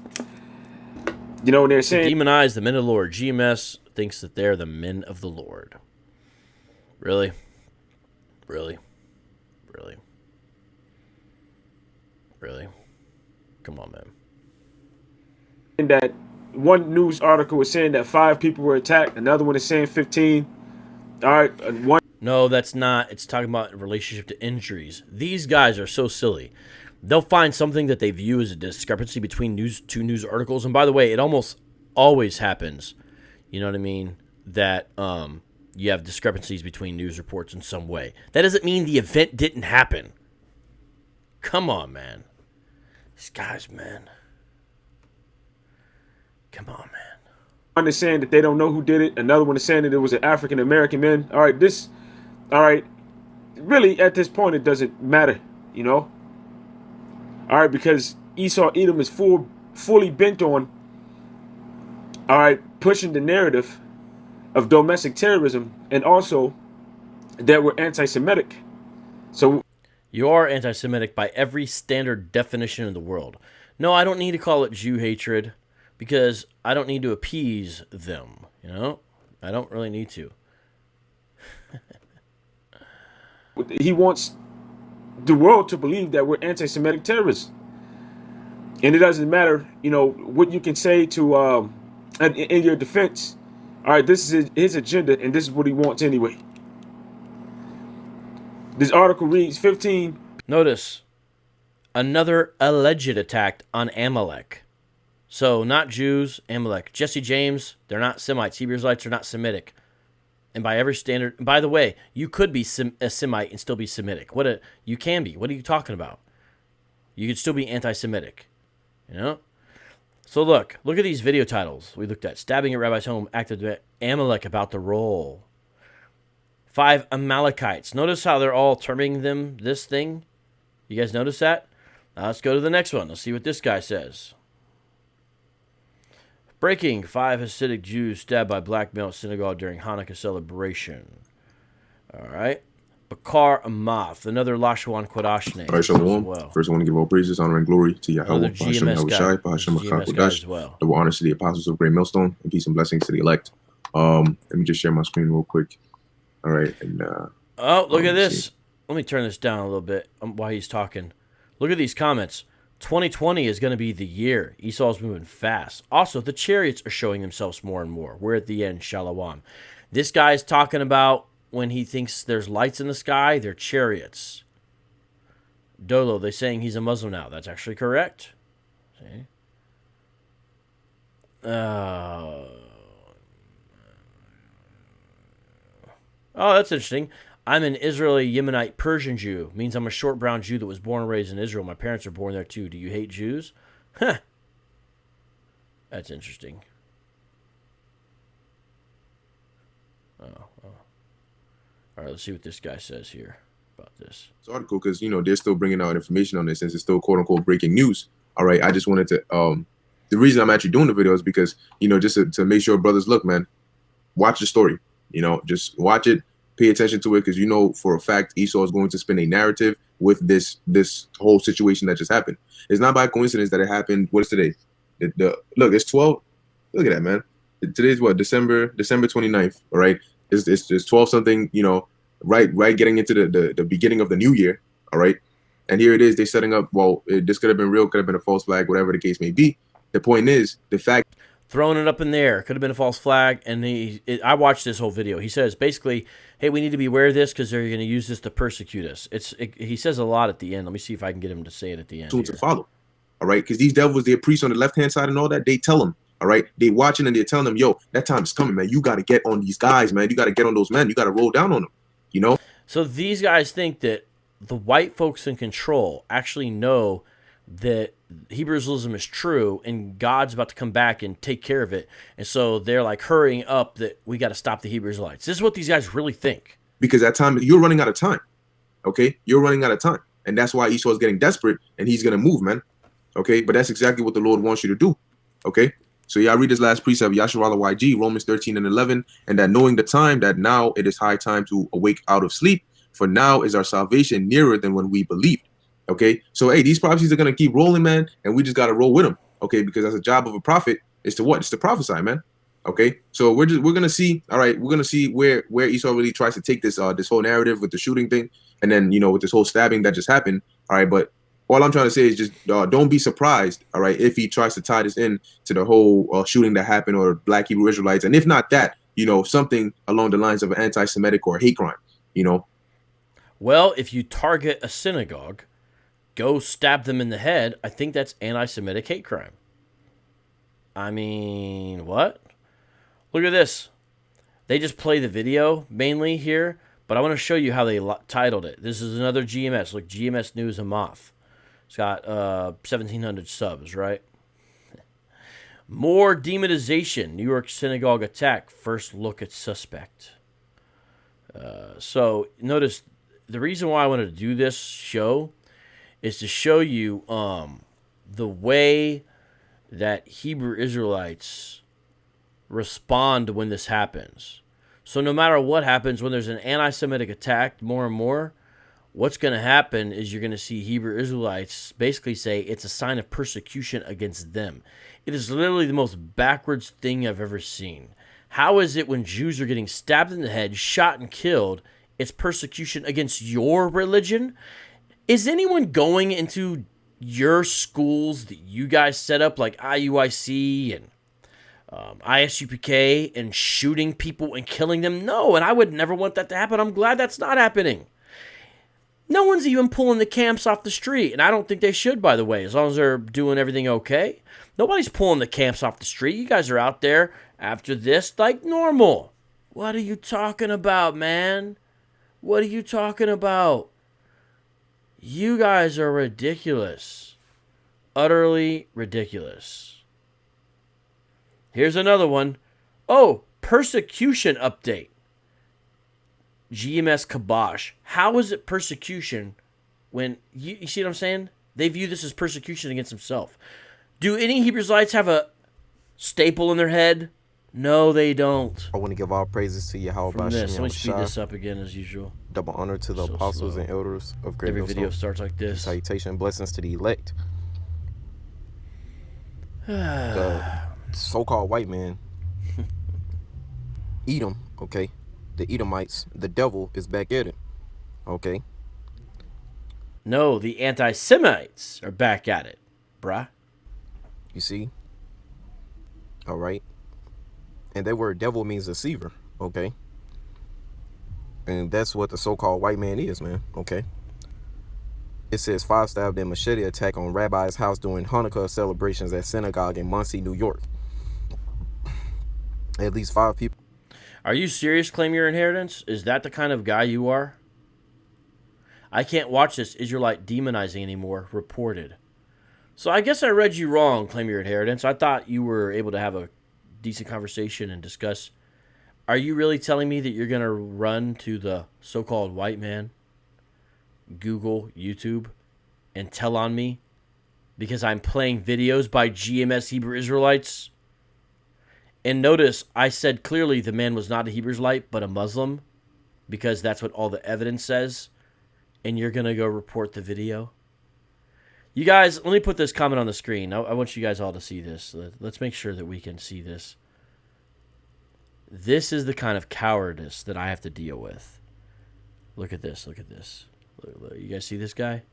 You know, they're saying... Demonize the men of the Lord. GMS thinks that they're the men of the Lord. Really? Really? Really? Really? Come on, man. And that one news article is saying that 5 people were attacked. Another one is saying 15. All right, one... No, that's not. It's talking about relationship to injuries. These guys are so silly. They'll find something that they view as a discrepancy between two news articles. And by the way, it almost always happens, you know what I mean, that you have discrepancies between news reports in some way. That doesn't mean the event didn't happen. Come on, man. These guys, man. Come on, man. One is saying that they don't know who did it. Another one is saying that it was an African-American man. All right, really, at this point, it doesn't matter, you know? All right, because Esau Edom is fully bent on, all right, pushing the narrative of domestic terrorism, and also that we're anti-Semitic. So you are anti-Semitic by every standard definition in the world. No, I don't need to call it Jew hatred because I don't need to appease them, you know? I don't really need to. He wants the world to believe that we're anti-Semitic terrorists. And it doesn't matter, you know, what you can say to in your defense. All right, this is his agenda, and this is what he wants anyway. This article reads 15. Notice, another alleged attack on Amalek. So, not Jews, Amalek. Jesse James, they're not Semites. Hebrew Israelites are not Semitic. And by every standard, by the way, you could be a Semite and still be Semitic. You can be. What are you talking about? You could still be anti-Semitic. You know? So look at these video titles we looked at. Stabbing at Rabbi's home, acted Amalek about to roll. 5 Amalekites. Notice how they're all terming them this thing? You guys notice that? Now let's go to the next one. Let's see what this guy says. Breaking, 5 Hasidic Jews stabbed by black male at synagogue during Hanukkah celebration. All right. Bakar Amath, another Lashwan Kodash name. All right, Shalom. Well. First, I want to give all praises, honor, and glory to Yahweh, Hashem Yahushai, Hashem Kodash. Well. Double honors to the apostles of Great Millstone, and peace and blessings to the elect. Let me just share my screen real quick. All right. And oh, look at this. Let me turn this down a little bit while he's talking. Look at these comments. 2020 is going to be the year. Esau's moving fast. Also, the chariots are showing themselves more and more. We're at the end, Shalom. This guy's talking about when he thinks there's lights in the sky, they're chariots. Dolo, they're saying he's a Muslim now. That's actually correct. See? Oh, that's interesting. I'm an Israeli Yemenite Persian Jew. Means I'm a short brown Jew that was born and raised in Israel. My parents are born there too. Do you hate Jews? Huh. That's interesting. Oh. All right, let's see what this guy says here about this article, because they're still bringing out information on this since it's still quote unquote breaking news. All right, I just wanted to the reason I'm actually doing the video is because just to make sure brothers, look, man, watch the story. Just watch it, pay attention to it, because for a fact Esau is going to spin a narrative with this whole situation that just happened. It's not by coincidence that it happened. What is today? Look, it's 12. Look at that, man. Today's what? December 29th. All right, it's 12 something. Right, getting into the beginning of the new year. All right, and here it is. They're setting up. Well, this could have been real, could have been a false flag, whatever the case may be. The point is the fact. Throwing it up in the air. Could have been a false flag. And I watched this whole video. He says basically, hey, we need to be aware of this because they're going to use this to persecute us. He says a lot at the end. Let me see if I can get him to say it at the end. To follow. All right, because these devils, they're priests on the left-hand side and all that. They tell them, all right, they watching and they're telling them, yo, that time is coming, man. You got to get on these guys, man. You got to get on those men. You got to roll down on them, So these guys think that the white folks in control actually know that Hebrew Israelism is true and God's about to come back and take care of it. And so they're like hurrying up that we got to stop the Hebrew Israelites. This is what these guys really think. Because that time, you're running out of time. Okay? You're running out of time. And that's why Esau is getting desperate and he's going to move, man. Okay? But that's exactly what the Lord wants you to do. Okay? So I read this last precept, Yasharallah YG, Romans 13:11, and that knowing the time, that now it is high time to awake out of sleep, for now is our salvation nearer than when we believed. Okay, so hey, these prophecies are gonna keep rolling, man, and we just gotta roll with them. Okay, because that's a job of a prophet is to what? It's to prophesy, man. Okay, so we're gonna see. All right, we're gonna see where Esau really tries to take this this whole narrative with the shooting thing, and then with this whole stabbing that just happened. All right, but all I'm trying to say is just don't be surprised. All right, if he tries to tie this in to the whole shooting that happened or Black Hebrew Israelites, and if not that, something along the lines of an anti-Semitic or a hate crime. Well, if you target a synagogue, go stab them in the head, I think that's anti-Semitic hate crime. I mean, what? Look at this. They just play the video mainly here, but I want to show you how they titled it. This is another GMS. Look, GMS News a Moth. It's got 1,700 subs, right? More demonization. New York synagogue attack. First look at suspect. So notice the reason why I wanted to do this show is to show you the way that Hebrew Israelites respond when this happens. So no matter what happens, when there's an anti-Semitic attack more and more, what's going to happen is you're going to see Hebrew Israelites basically say it's a sign of persecution against them. It is literally the most backwards thing I've ever seen. How is it when Jews are getting stabbed in the head, shot and killed, it's persecution against your religion? Is anyone going into your schools that you guys set up, like IUIC and ISUPK, and shooting people and killing them? No, and I would never want that to happen. I'm glad that's not happening. No one's even pulling the camps off the street, and I don't think they should, by the way, as long as they're doing everything okay. Nobody's pulling the camps off the street. You guys are out there after this like normal. What are you talking about, man? What are you talking about? You guys are ridiculous. Utterly ridiculous. Here's another one. Oh, persecution update. GMS Kabosh. How is it persecution when, you see what I'm saying? They view this as persecution against himself. Do any Hebrew Israelites have a staple in their head? No, they don't. I want to give all praises to Yahweh. From this, let me speed this up again as usual. Double honor to the apostles and elders of Great Every Millstone. video starts like this. Salutation, blessings to the elect. The so-called white man, Edom, okay? The Edomites, the devil is back at it, okay? No, the anti-Semites are back at it, bruh. You see? All right. And that word devil means deceiver, okay? And that's what the so-called white man is, man, okay? It says 5 stabbed in machete attack on rabbi's house during Hanukkah celebrations at Synagogue in Muncie, New York. At least 5 people. Are you serious, Claim Your Inheritance? Is that the kind of guy you are? I can't watch this Israelite demonizing anymore, reported. So I guess I read you wrong, Claim Your Inheritance. I thought you were able to have a decent conversation and discuss. Are you really telling me that you're going to run to the so-called white man, Google, YouTube, and tell on me because I'm playing videos by GMS Hebrew Israelites? And notice I said clearly the man was not a Hebrew Israelite but a Muslim because that's what all the evidence says. And you're going to go report the video? You guys, let me put this comment on the screen. I want you guys all to see this. Let's make sure that we can see this. This is the kind of cowardice that I have to deal with. Look at this. Look at this. Look, you guys see this guy?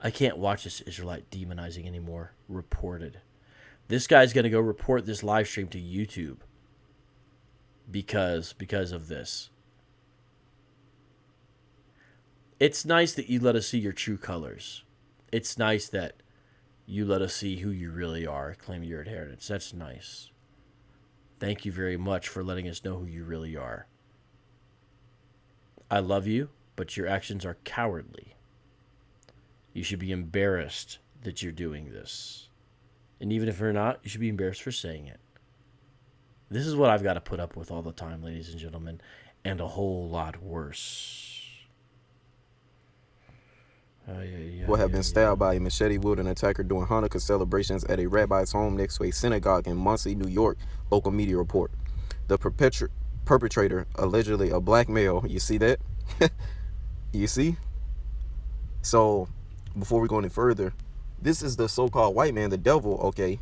I can't watch this Israelite demonizing anymore. Reported. This guy's going to go report this live stream to YouTube because of this. It's nice that you let us see your true colors. It's nice that you let us see who you really are, Claim Your Inheritance. That's nice. Thank you very much for letting us know who you really are. I love you, but your actions are cowardly. You should be embarrassed that you're doing this. And even if you're not, you should be embarrassed for saying it. This is what I've got to put up with all the time, ladies and gentlemen, and a whole lot worse. Will have been stabbed by a machete-wielding attacker during Hanukkah celebrations at a rabbi's home next to a synagogue in Muncie, New York, local media report. The perpetrator, allegedly a black male, you see that? You see? So, before we go any further, this is the so-called white man, the devil, okay?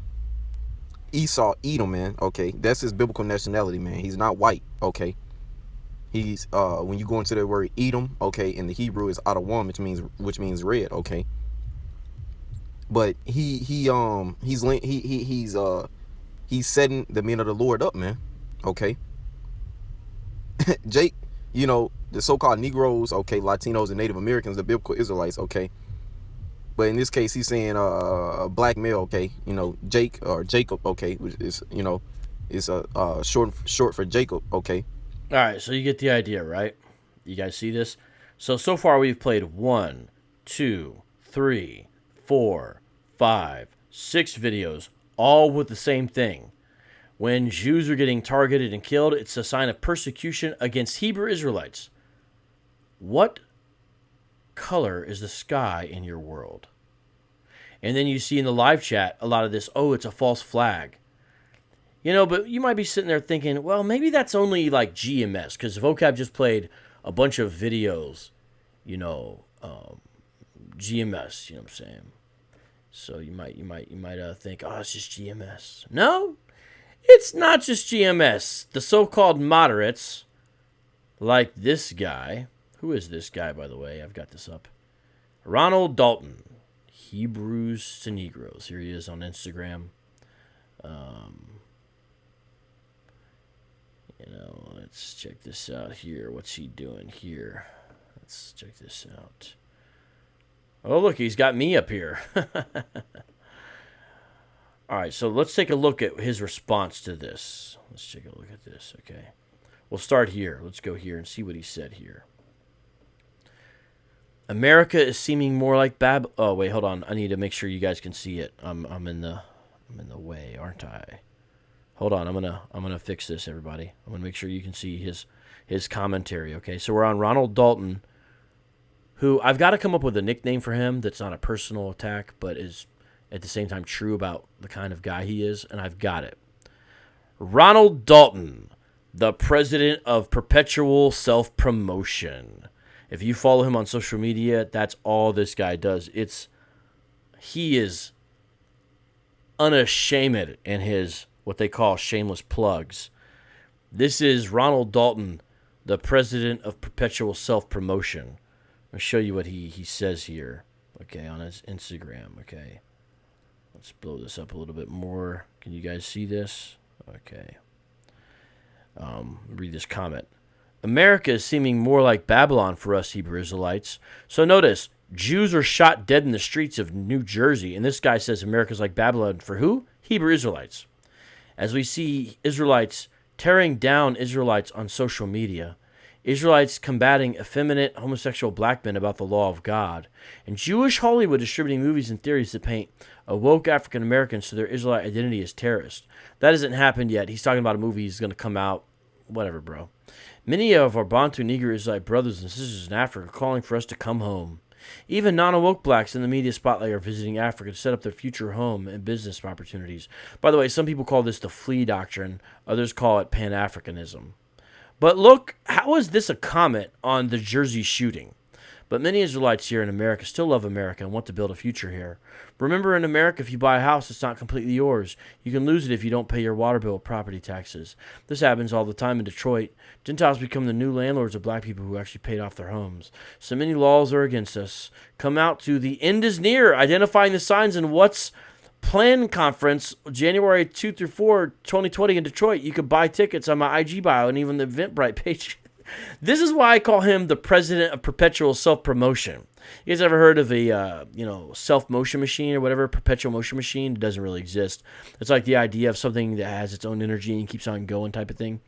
Esau, Edom, man, okay? That's his biblical nationality, man. He's not white, okay? He's when you go into the word Edom, okay, in the Hebrew is Adawam, which means red, okay. But he's setting the men of the Lord up, man, okay. Jake, you know, the so-called Negroes, okay, Latinos and Native Americans, the biblical Israelites, okay. But in this case, he's saying a black male, okay, you know, Jake or Jacob, okay, which is, you know, is short for Jacob, okay. All right, so you get the idea, right? You guys see this? So far we've played 1, 2, 3, 4, 5, 6 videos, all with the same thing. When Jews are getting targeted and killed, it's a sign of persecution against Hebrew Israelites. What color is the sky in your world? And then you see in the live chat a lot of this, oh, it's a false flag. You know, but you might be sitting there thinking, well, maybe that's only like GMS, because Vocab just played a bunch of videos, you know, GMS, you know what I'm saying? So you might think, oh, it's just GMS. No, it's not just GMS. The so-called moderates, like this guy. Who is this guy, by the way? I've got this up. Ronald Dalton, Hebrews to Negroes. Here he is on Instagram. You know, let's check this out here. What's he doing here? Let's check this out. Oh, look, he's got me up here. All right, so let's take a look at his response to this. Let's take a look at this, okay? We'll start here. Let's go here and see what he said here. America is seeming more like Oh, wait, hold on. I need to make sure you guys can see it. I'm in the way, aren't I? Hold on, I'm gonna fix this, everybody. I'm gonna make sure you can see his commentary. Okay, so we're on Ronald Dalton, who I've got to come up with a nickname for him that's not a personal attack, but is at the same time true about the kind of guy he is, and I've got it. Ronald Dalton, the president of perpetual self-promotion. If you follow him on social media, that's all this guy does. He is unashamed in his what they call shameless plugs. This is Ronald Dalton, the president of perpetual self-promotion. I'll show you what he says here, okay, on his Instagram, okay. Let's blow this up a little bit more. Can you guys see this? Okay. Read this comment. America is seeming more like Babylon for us Hebrew Israelites. So notice, Jews are shot dead in the streets of New Jersey, and this guy says America's like Babylon for who? Hebrew Israelites. As we see Israelites tearing down Israelites on social media, Israelites combating effeminate homosexual black men about the law of God, and Jewish Hollywood distributing movies and theories that paint woke African Americans to their Israelite identity as terrorists. That hasn't happened yet. He's talking about a movie he's going to come out. Whatever, bro. Many of our Bantu Negro Israelite brothers and sisters in Africa are calling for us to come home. Even non-awoke blacks in the media spotlight are visiting Africa to set up their future home and business opportunities. By the way, some people call this the flea doctrine. Others call it Pan-Africanism. But look, how is this a comment on the Jersey shooting? But many Israelites here in America still love America and want to build a future here. Remember, in America, if you buy a house, it's not completely yours. You can lose it if you don't pay your water bill or property taxes. This happens all the time in Detroit. Gentiles become the new landlords of black people who actually paid off their homes. So many laws are against us. Come out to The End is Near, Identifying the Signs in What's Plan Conference, January 2 through 4, 2020 in Detroit. You can buy tickets on my IG bio and even the Eventbrite page. This is why I call him the president of perpetual self-promotion. You guys ever heard of a self-motion machine or whatever, perpetual motion machine? It doesn't really exist. It's like the idea of something that has its own energy and keeps on going type of thing.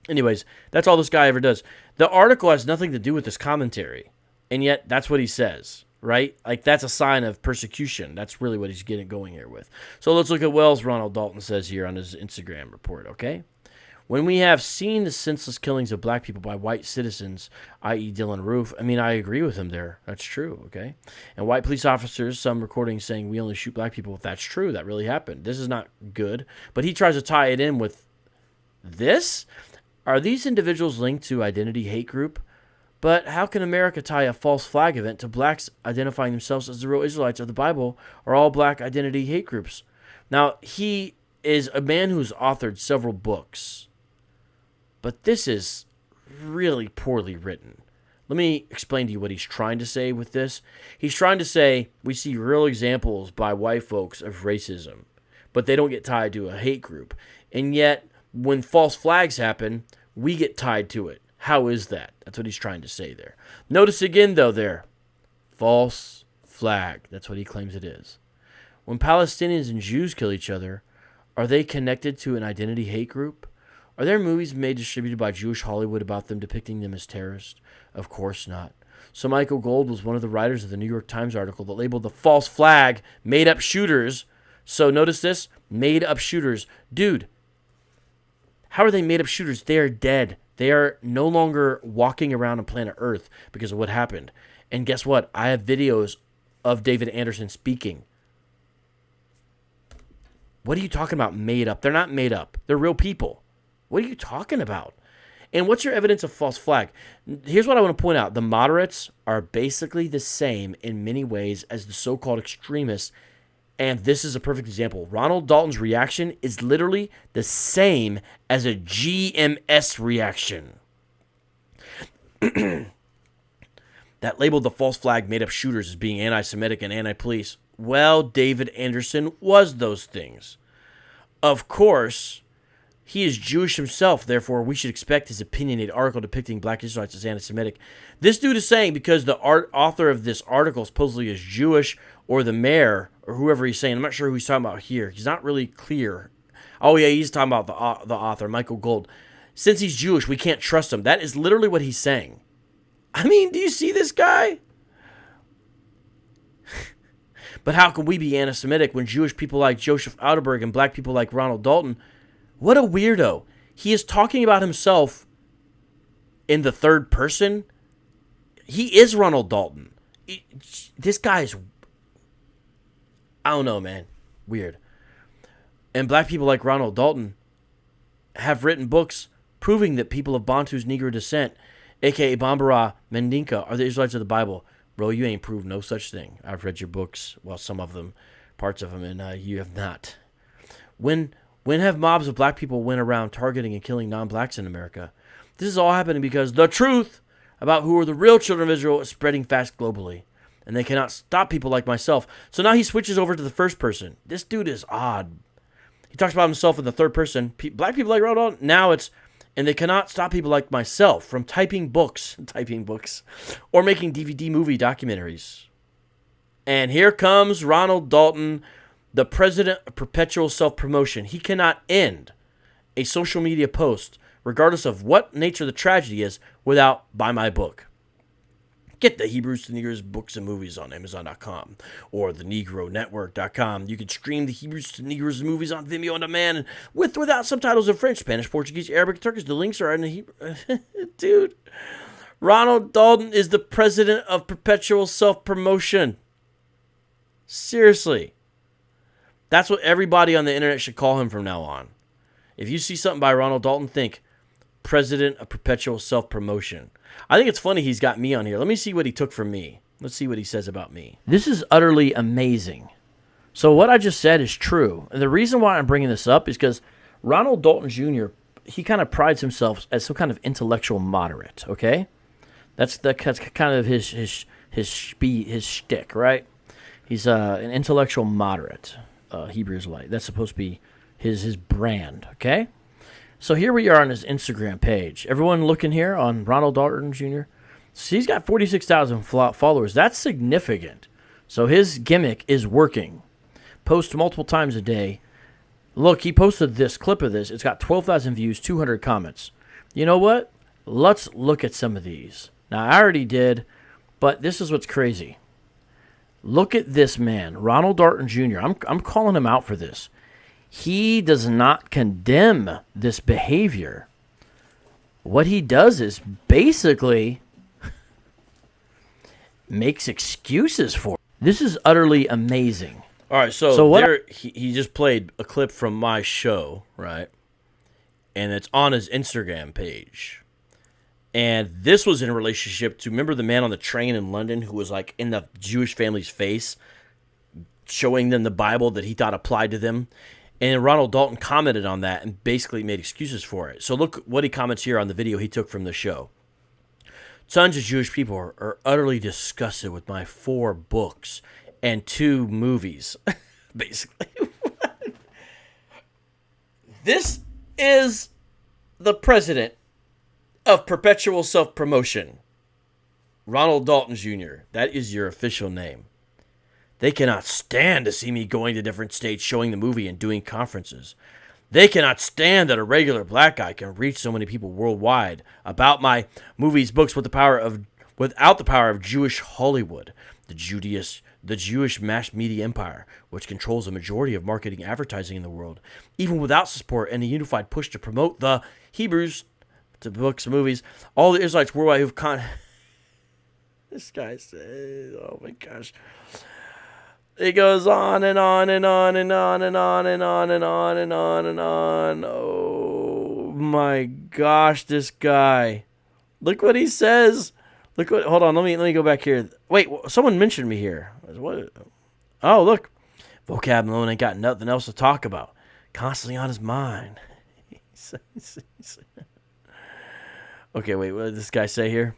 Anyways, that's all this guy ever does. The article has nothing to do with this commentary, and yet that's what he says, right? Like, that's a sign of persecution. That's really what he's getting going here with. So let's look at what else Ronald Dalton says here on his Instagram report, okay? When we have seen the senseless killings of black people by white citizens, i.e. Dylan Roof, I mean, I agree with him there. That's true, okay? And white police officers, some recordings saying we only shoot black people. That's true. That really happened. This is not good. But he tries to tie it in with this. Are these individuals linked to identity hate group? But how can America tie a false flag event to blacks identifying themselves as the real Israelites of the Bible or all black identity hate groups? Now, he is a man who's authored several books. But this is really poorly written. Let me explain to you what he's trying to say with this. He's trying to say we see real examples by white folks of racism, but they don't get tied to a hate group. And yet, when false flags happen, we get tied to it. How is that? That's what he's trying to say there. Notice again, though, there. False flag. That's what he claims it is. When Palestinians and Jews kill each other, are they connected to an identity hate group? Are there movies made distributed by Jewish Hollywood about them depicting them as terrorists? Of course not. So Michael Gold was one of the writers of the New York Times article that labeled the false flag made-up shooters. So notice this, made-up shooters. Dude, how are they made-up shooters? They are dead. They are no longer walking around on planet Earth because of what happened. And guess what? I have videos of David Anderson speaking. What are you talking about made up? They're not made up. They're real people. What are you talking about? And what's your evidence of false flag? Here's what I want to point out. The moderates are basically the same in many ways as the so-called extremists. And this is a perfect example. Ronald Dalton's reaction is literally the same as a GMS reaction. That labeled the false flag made up shooters as being anti-Semitic and anti-police. Well, David Anderson was those things. Of course, he is Jewish himself, therefore we should expect his opinionated article depicting black Israelites as anti-Semitic. This dude is saying because the author of this article supposedly is Jewish, or the mayor, or whoever he's saying. I'm not sure who he's talking about here. He's not really clear. Oh yeah, he's talking about the author, Michael Gold. Since he's Jewish, we can't trust him. That is literally what he's saying. I mean, do you see this guy? But how can we be anti-Semitic when Jewish people like Joseph Alderberg and black people like Ronald Dalton? What a weirdo. He is talking about himself in the third person. He is Ronald Dalton. This guy is, I don't know, man. Weird. And black people like Ronald Dalton have written books proving that people of Bantu's Negro descent, a.k.a. Bambara, Mandinka, are the Israelites of the Bible. Bro, you ain't proved no such thing. I've read your books, well, some of them, parts of them, and you have not. When have mobs of black people went around targeting and killing non-blacks in America? This is all happening because the truth about who are the real children of Israel is spreading fast globally. And they cannot stop people like myself. So now he switches over to the first person. This dude is odd. He talks about himself in the third person. Black people like Ronald, now it's, and they cannot stop people like myself from typing books, or making DVD movie documentaries. And here comes Ronald Dalton, the president of perpetual self-promotion. He cannot end a social media post, regardless of what nature the tragedy is, without buy my book. Get the Hebrews to Negroes books and movies on Amazon.com or the NegroNetwork.com. You can stream the Hebrews to Negroes movies on Vimeo on demand without subtitles in French, Spanish, Portuguese, Arabic, Turkish. The links are in the Hebrew. Dude, Ronald Dalton is the president of perpetual self-promotion. Seriously. That's what everybody on the internet should call him from now on. If you see something by Ronald Dalton, think president of perpetual self-promotion. I think it's funny he's got me on here. Let me see what he took from me. Let's see what he says about me. This is utterly amazing. So what I just said is true. And the reason why I'm bringing this up is because Ronald Dalton Jr., he kind of prides himself as some kind of intellectual moderate, okay? That's kind of his shtick, right? He's an intellectual moderate Hebrew Israelite. That's supposed to be his brand, okay? So here we are on his Instagram page. Everyone looking here on Ronald Dalton Jr. So he's got 46,000 followers. That's significant. So his gimmick is working. Post multiple times a day. Look, he posted this clip of this. It's got 12,000 views, 200 comments. You know what? Let's look at some of these. Now, I already did, but this is what's crazy. Look at this man, Ronald Dalton Jr. I'm calling him out for this. He does not condemn this behavior. What he does is basically makes excuses for it. This is utterly amazing. All right, so what he just played a clip from my show, right? And it's on his Instagram page. And this was in relationship to, remember the man on the train in London who was like in the Jewish family's face, showing them the Bible that he thought applied to them? And Ronald Dalton commented on that and basically made excuses for it. So look what he comments here on the video he took from the show. Tons of Jewish people are utterly disgusted with my 4 books and 2 movies. Basically. This is the president of perpetual self-promotion. Ronald Dalton Jr. That is your official name. They cannot stand to see me going to different states, showing the movie and doing conferences. They cannot stand that a regular black guy can reach so many people worldwide about my movies, books without the power of Jewish Hollywood, the Jewish mass media empire, which controls the majority of marketing advertising in the world, even without support and a unified push to promote the Hebrews to books and movies. All the Israelites worldwide who've This guy says, oh my gosh. It goes on and on and on and on and on and on and on and on and on. Oh my gosh, this guy. Look what he says. Hold on, let me go back here. Wait, someone mentioned me here. What? Oh, look. Vocab Malone ain't got nothing else to talk about. Constantly on his mind. Okay, wait, what did this guy say here?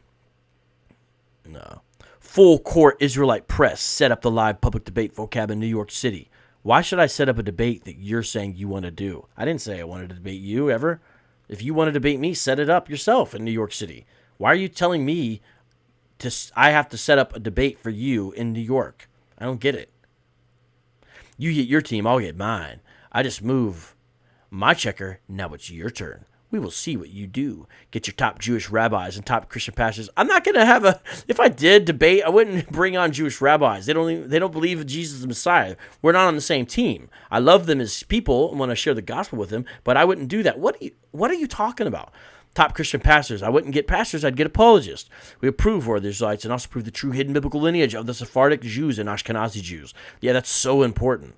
No. Full court Israelite press set up the live public debate vocab in New York City. Why should I set up a debate that you're saying you want to do? I didn't say I wanted to debate you ever. If you want to debate me, set it up yourself in New York City. Why are you telling me I have to set up a debate for you in New York? I don't get it. You get your team, I'll get mine. I just move my checker, now it's your turn. We will see what you do. Get your top Jewish rabbis and top Christian pastors. I'm not going to if I did debate, I wouldn't bring on Jewish rabbis. They don't believe Jesus is the Messiah. We're not on the same team. I love them as people and want to share the gospel with them, but I wouldn't do that. What are you talking about? Top Christian pastors. I wouldn't get pastors, I'd get apologists. We approve for the Israelites and also prove the true hidden biblical lineage of the Sephardic Jews and Ashkenazi Jews. Yeah, that's so important.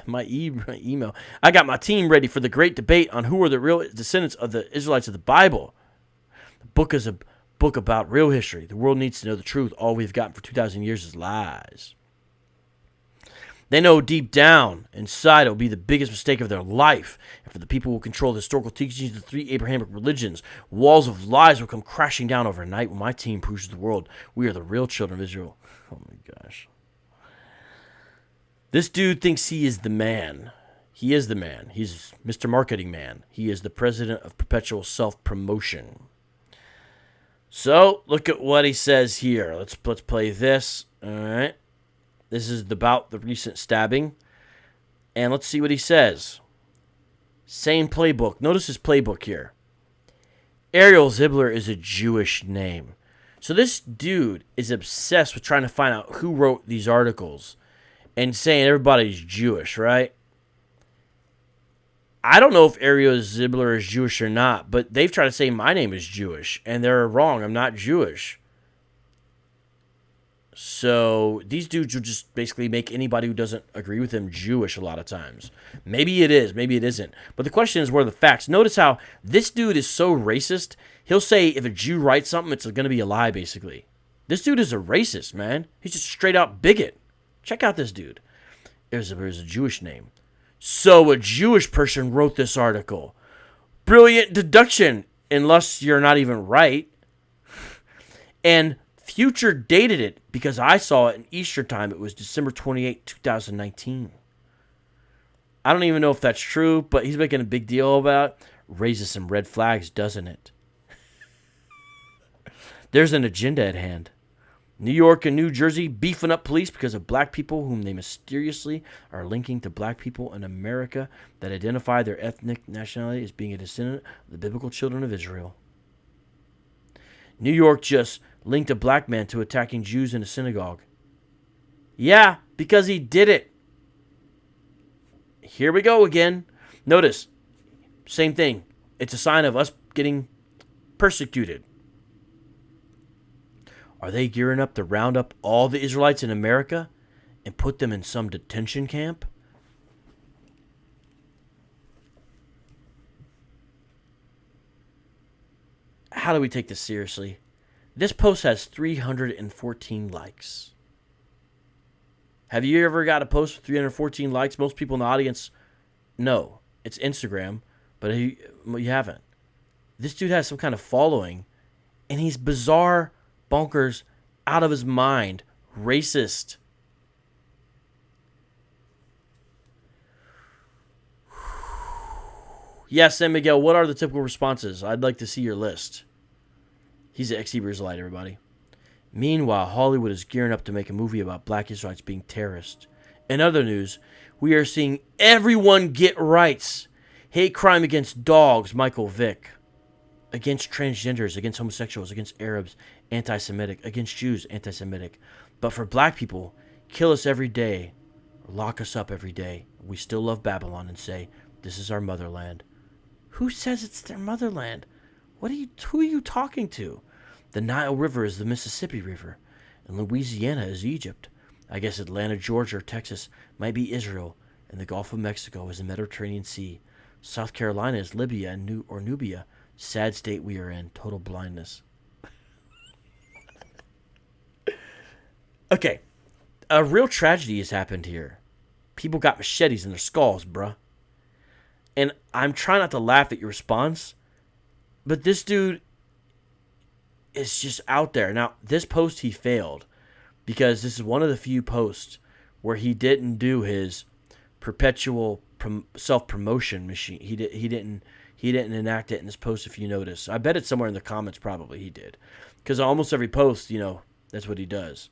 my email. I got my team ready for the great debate on who are the real descendants of the Israelites of the Bible. The book is a book about real history. The world needs to know the truth. All we've gotten for 2,000 years is lies. They know deep down inside it will be the biggest mistake of their life. And for the people who control the historical teachings of the 3 Abrahamic religions, walls of lies will come crashing down overnight when my team proves to the world we are the real children of Israel. Oh my gosh. This dude thinks he is the man. He is the man. He's Mr. Marketing Man. He is the president of perpetual self-promotion. So, look at what he says here. Let's play this. All right. This is about the recent stabbing. And let's see what he says. Same playbook. Notice his playbook here. Ariel Zibler is a Jewish name. So this dude is obsessed with trying to find out who wrote these articles and saying everybody's Jewish, right? I don't know if Ariel Zibler is Jewish or not, but they've tried to say my name is Jewish, and they're wrong. I'm not Jewish. So these dudes will just basically make anybody who doesn't agree with them Jewish a lot of times. Maybe it is, maybe it isn't. But the question is, where are the facts? Notice how this dude is so racist. He'll say if a Jew writes something, it's going to be a lie, basically. This dude is a racist, man. He's just straight out bigot. Check out this dude. There's a Jewish name. So a Jewish person wrote this article. Brilliant deduction, unless you're not even right. And Future dated it because I saw it in Easter time. It was December 28, 2019. I don't even know if that's true, but he's making a big deal about it. Raises some red flags, doesn't it? There's an agenda at hand. New York and New Jersey beefing up police because of black people whom they mysteriously are linking to black people in America that identify their ethnic nationality as being a descendant of the biblical children of Israel. New York just linked a black man to attacking Jews in a synagogue. Yeah, because he did it. Here we go again. Notice, same thing. It's a sign of us getting persecuted. Are they gearing up to round up all the Israelites in America and put them in some detention camp? How do we take this seriously? This post has 314 likes. Have you ever got a post with 314 likes? Most people in the audience, no. It's Instagram, but you haven't. This dude has some kind of following, and he's bizarre, bonkers, out of his mind, racist. Yes, San Miguel, what are the typical responses? I'd like to see your list. He's an ex-Hebrew Israelite, everybody. Meanwhile, Hollywood is gearing up to make a movie about black Israelites being terrorists. In other news, we are seeing everyone get rights. Hate crime against dogs, Michael Vick. Against transgenders, against homosexuals, against Arabs, anti-Semitic. Against Jews, anti-Semitic. But for black people, kill us every day, or lock us up every day. We still love Babylon and say, this is our motherland. Who says it's their motherland? Who are you talking to? The Nile River is the Mississippi River, and Louisiana is Egypt. I guess Atlanta, Georgia, or Texas might be Israel, and the Gulf of Mexico is the Mediterranean Sea. South Carolina is Libya or Nubia. Sad state we are in. Total blindness. Okay. A real tragedy has happened here. People got machetes in their skulls, bruh. And I'm trying not to laugh at your response, but this dude is just out there. Now, this post he failed because this is one of the few posts where he didn't do his perpetual self-promotion machine. He didn't enact it in this post, if you notice. I bet it's somewhere in the comments probably he did. Because almost every post, that's what he does.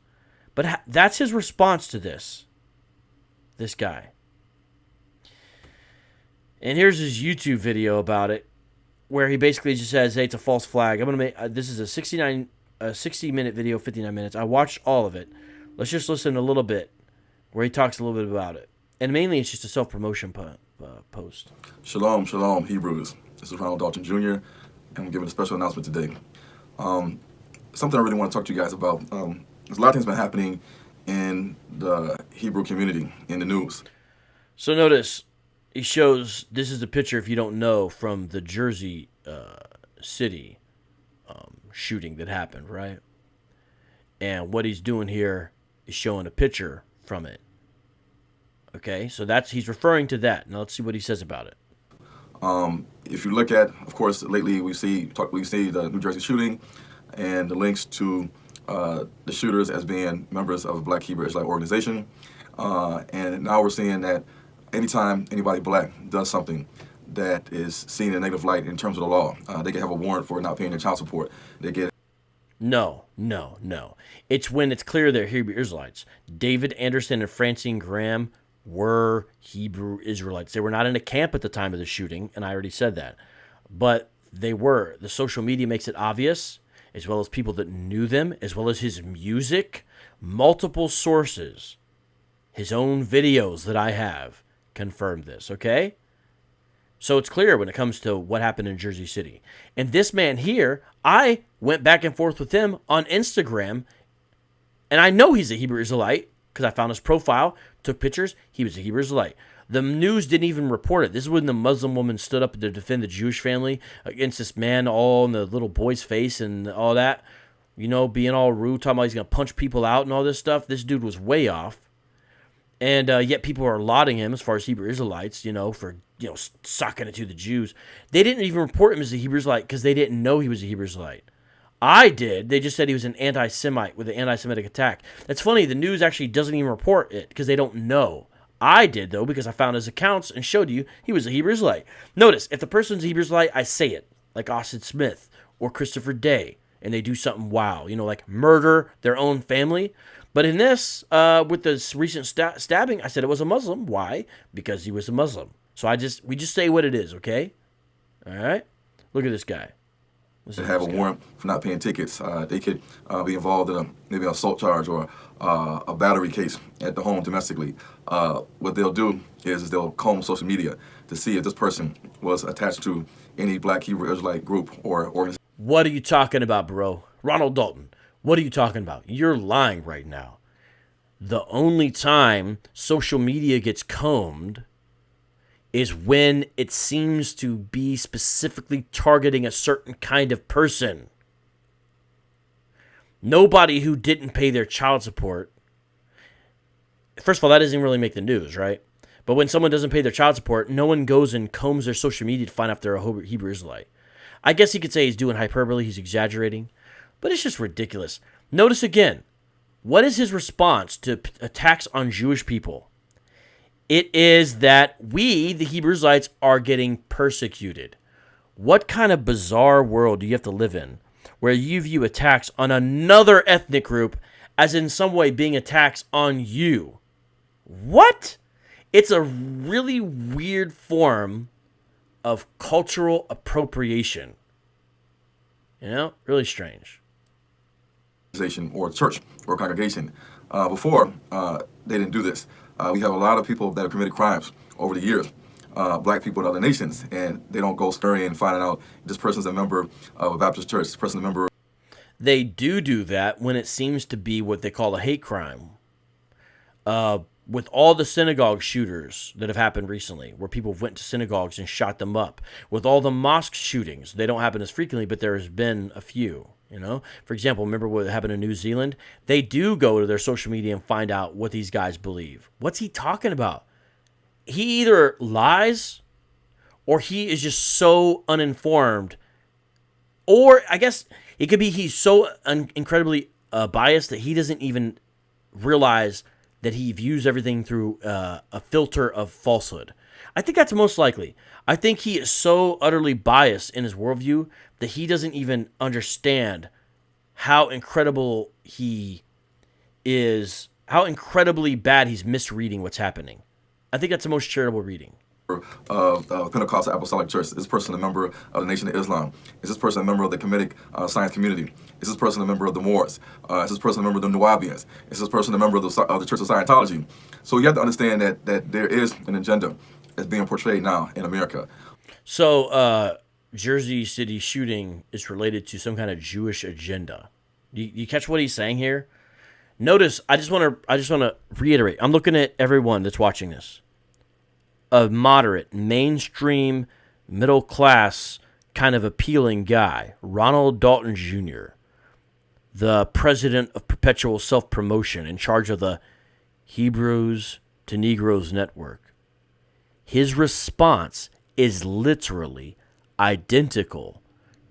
But that's his response to this guy. And here's his YouTube video about it, where he basically just says, hey, it's a false flag. I'm going to make, this is a 60-minute video, 59 minutes. I watched all of it. Let's just listen a little bit where he talks a little bit about it. And mainly it's just a self-promotion post. Shalom, shalom, Hebrews. This is Ronald Dalton Jr., and I'm giving a special announcement today. Something I really want to talk to you guys about. There's a lot of things been happening in the Hebrew community in the news. So notice, he shows, this is the picture, if you don't know, from the Jersey City shooting that happened, right? And what he's doing here is showing a picture from it. Okay, so he's referring to that. Now let's see what he says about it. If you look at, of course, lately we see the New Jersey shooting and the links to the shooters as being members of a Black Hebrew Israelite organization. And now we're seeing that anytime anybody black does something that is seen in a negative light in terms of the law, they can have a warrant for not paying their child support. They get No. It's when it's clear they're Hebrew Israelites. David Anderson and Francine Graham were Hebrew Israelites. They were not in a camp at the time of the shooting, and I already said that. But they were. The social media makes it obvious, as well as people that knew them, as well as his music, multiple sources, his own videos that I have confirmed this, okay? So it's clear when it comes to what happened in Jersey City. And this man here, I went back and forth with him on Instagram, and I know he's a Hebrew Israelite because I found his profile, took pictures. He was a Hebrew Israelite. The news didn't even report it. This is when the Muslim woman stood up to defend the Jewish family against this man all in the little boy's face and all that, you know, being all rude, talking about he's going to punch people out and all this stuff. This dude was way off. And yet people are lauding him as far as Hebrew Israelites, you know, for, you know, sucking it to the Jews. They didn't even report him as a Hebrew Israelite because they didn't know he was a Hebrew Israelite. I did. They just said he was an anti-Semite with an anti-Semitic attack. That's funny. The news actually doesn't even report it because they don't know. I did, though, because I found his accounts and showed you he was a Hebrew Israelite. Notice, if the person's a Hebrew Israelite, I say it, like Austin Smith or Christopher Day, and they do something wow, you know, like murder their own family. But in this, with this recent stabbing, I said it was a Muslim. Why? Because he was a Muslim. So we just say what it is, okay? All right? Look at this guy. To have a warrant for not paying tickets. They could be involved in maybe an assault charge or a battery case at the home domestically. What they'll do is they'll comb social media to see if this person was attached to any Black Hebrew Israelite group or organization. What are you talking about, bro? Ronald Dalton, what are you talking about? You're lying right now. The only time social media gets combed is when it seems to be specifically targeting a certain kind of person. Nobody who didn't pay their child support. First of all, that doesn't really make the news, right? But when someone doesn't pay their child support, no one goes and combs their social media to find out if they're a Hebrew Israelite. I guess he could say he's doing hyperbole, he's exaggerating, but it's just ridiculous. Notice again, what is his response to attacks on Jewish people? It is that we, the Hebrew Israelites, are getting persecuted. What kind of bizarre world do you have to live in where you view attacks on another ethnic group as in some way being attacks on you? What? It's a really weird form of cultural appropriation. You know, really strange. Or church or congregation. Before, they didn't do this. We have a lot of people that have committed crimes over the years, Black people in other nations, and they don't go scurrying and finding out this person's a member of a Baptist church, this person's a member. They do that when it seems to be what they call a hate crime. With all the synagogue shooters that have happened recently, where people went to synagogues and shot them up, with all the mosque shootings, they don't happen as frequently, but there has been a few. You know, for example, remember what happened in New Zealand? They do go to their social media and find out what these guys believe. What's he talking about? He either lies or he is just so uninformed. Or I guess it could be he's so incredibly biased that he doesn't even realize that he views everything through a filter of falsehood. I think that's most likely. I think he is so utterly biased in his worldview that he doesn't even understand how incredible he is, how incredibly bad he's misreading what's happening. I think that's the most charitable reading. Of Pentecostal Apostolic Church. Is this person a member of the Nation of Islam? Is this person a member of the Kemetic Science Community? Is this person a member of the Moors? Is this person a member of the Nuwabians? Is this person a member of the Church of Scientology? So you have to understand that there is an agenda that's being portrayed now in America. So Jersey City shooting is related to some kind of Jewish agenda. You catch what he's saying here? Notice, I just want to reiterate. I'm looking at everyone that's watching this. A moderate, mainstream, middle class kind of appealing guy, Ronald Dalton Jr., the president of Perpetual Self-Promotion, in charge of the Hebrews to Negroes Network. His response is literally identical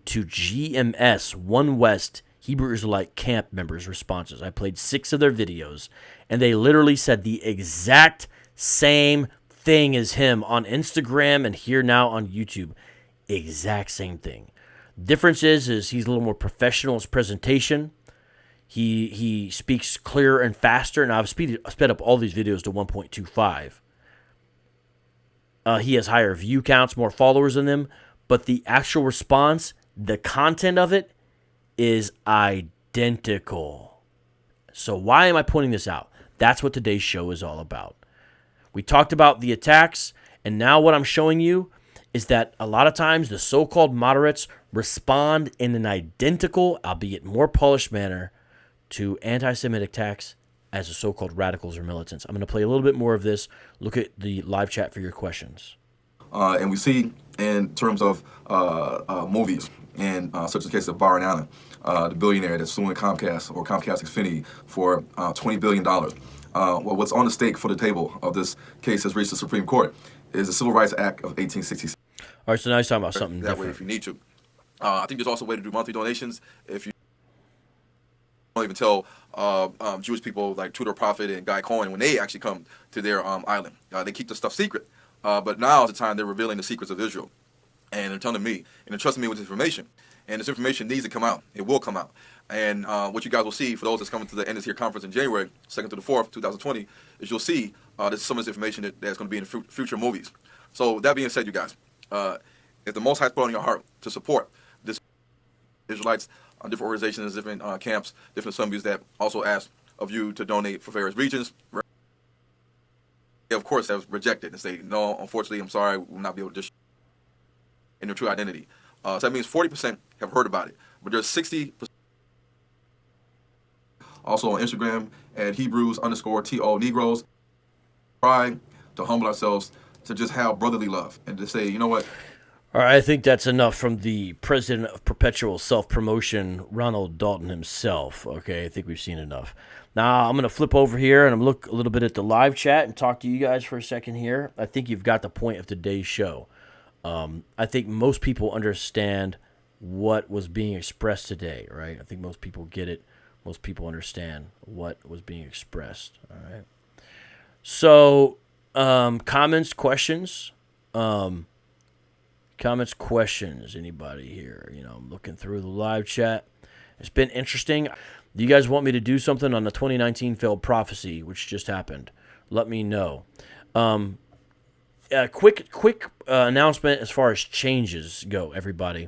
to GMS One West Hebrew Israelite camp members' responses. I played 6 of their videos, and they literally said the exact same thing as him on Instagram and here now on YouTube. Exact same thing. Difference is he's a little more professional in his presentation. He speaks clearer and faster, and I've sped up all these videos to 1.25. He has higher view counts, more followers than them, but the actual response, the content of it, is identical. So why am I pointing this out? That's what today's show is all about. We talked about the attacks, and now what I'm showing you is that a lot of times the so-called moderates respond in an identical, albeit more polished manner, to anti-Semitic attacks as the so-called radicals or militants. I'm going to play a little bit more of this. Look at the live chat for your questions. And we see in terms of movies, and such as the case of Byron Allen, the billionaire that's suing Comcast or Comcast Xfinity for $20 billion. Well, what's on the stake for the table of this case has reached the Supreme Court is the Civil Rights Act of 1866. All right, so now he's talking about something that different. way if you need to. I think there's also a way to do monthly donations if you don't even tell Jewish people like Tudor Prophet and Guy Cohen when they actually come to their island. They keep the stuff secret. But now is the time they're revealing the secrets of Israel. And they're telling me, and they're trusting me with this information. And this information needs to come out. It will come out. And what you guys will see, for those that's coming to the End Is Here conference in January 2nd to the 4th, 2020, is you'll see some of this information that's going to be in future movies. So that being said, you guys, if the Most High put on your heart to support this Israelites, different organizations, different camps, different assemblies that also ask of you to donate for various regions, they of course have rejected and say, no, unfortunately, I'm sorry, we will not be able to just in their true identity. So that means 40% have heard about it, but there's 60%. Also on Instagram at Hebrews_TO Negroes, trying to humble ourselves to just have brotherly love and to say, you know what? All right, I think that's enough from the president of perpetual self-promotion, Ronald Dalton himself. Okay, I think we've seen enough. Now, I'm going to flip over here and I'm going to look a little bit at the live chat and talk to you guys for a second here. I think you've got the point of today's show. I think most people understand what was being expressed today, right? I think most people get it. Most people understand what was being expressed, all right? So, comments, questions? Comments, questions, anybody here? You know, I'm looking through the live chat. It's been interesting. Do you guys want me to do something on the 2019 failed prophecy, which just happened? Let me know. Quick announcement as far as changes go, everybody.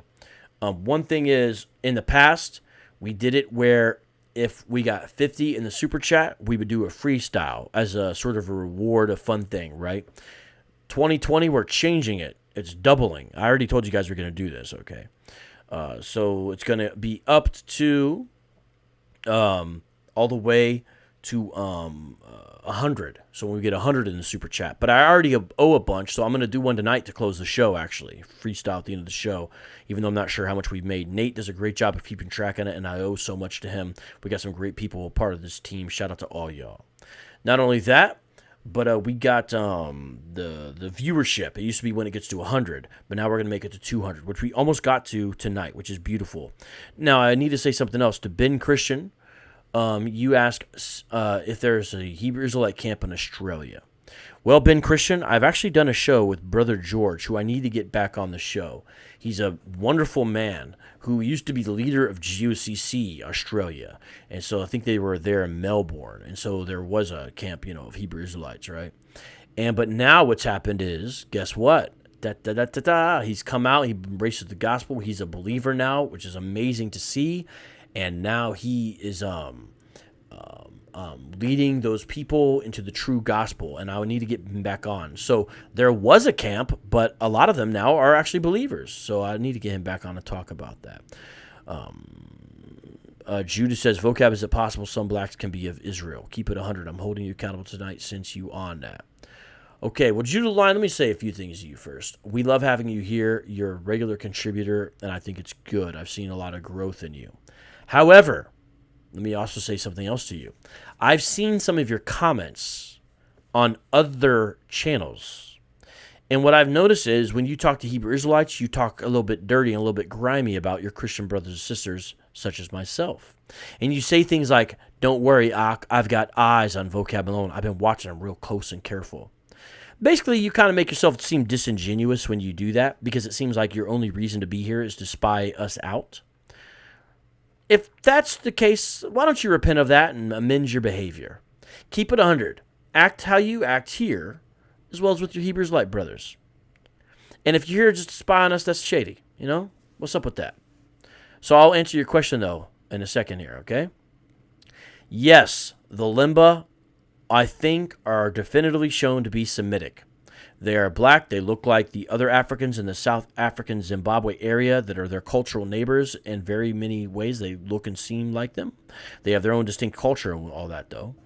One thing is, in the past, we did it where if we got 50 in the super chat, we would do a freestyle as a sort of a reward, a fun thing, right? 2020, we're changing it. It's doubling. I already told you guys we're going to do this, okay? So it's going to be up to all the way to 100. So when we get 100 in the super chat. But I already owe a bunch, so I'm going to do one tonight to close the show, actually. Freestyle at the end of the show, even though I'm not sure how much we've made. Nate does a great job of keeping track on it, and I owe so much to him. We got some great people part of this team. Shout out to all y'all. Not only that, but we got the viewership. It used to be when it gets to 100, but now we're going to make it to 200, which we almost got to tonight, which is beautiful. Now, I need to say something else. To Ben Christian, you ask if there's a Hebrew Israelite camp in Australia. Well, Ben Christian, I've actually done a show with Brother George, who I need to get back on the show. He's a wonderful man who used to be the leader of GOCC Australia. And so I think they were there in Melbourne. And so there was a camp, you know, of Hebrew Israelites, right? But now what's happened is, guess what? He's come out, he embraces the gospel. He's a believer now, which is amazing to see. And now he is leading those people into the true gospel, and I would need to get him back on. So there was a camp, but a lot of them now are actually believers. So I need to get him back on to talk about that. Judah says, Vocab, is it possible some blacks can be of Israel? Keep it 100. I'm holding you accountable tonight since you on that. Okay, well, Judah Line, let me say a few things to you first. We love having you here. You're a regular contributor, and I think it's good. I've seen a lot of growth in you. However, let me also say something else to you. I've seen some of your comments on other channels. And what I've noticed is when you talk to Hebrew Israelites, you talk a little bit dirty and a little bit grimy about your Christian brothers and sisters, such as myself. And you say things like, don't worry, Ak, I've got eyes on Vocab Malone. I've been watching them real close and careful. Basically, you kind of make yourself seem disingenuous when you do that because it seems like your only reason to be here is to spy us out. if that's the case, why don't you repent of that and amend your behavior? Keep it 100. Act how you act here, as well as with your Hebrew Israelite brothers. And if you're here just to spy on us, that's shady. You know? What's up with that? So I'll answer your question, though, in a second here, okay? Yes, the Limba, I think, are definitively shown to be Semitic. They are black. They look like the other Africans in the South African Zimbabwe area that are their cultural neighbors in very many ways. They look and seem like them. They have their own distinct culture and all that, though.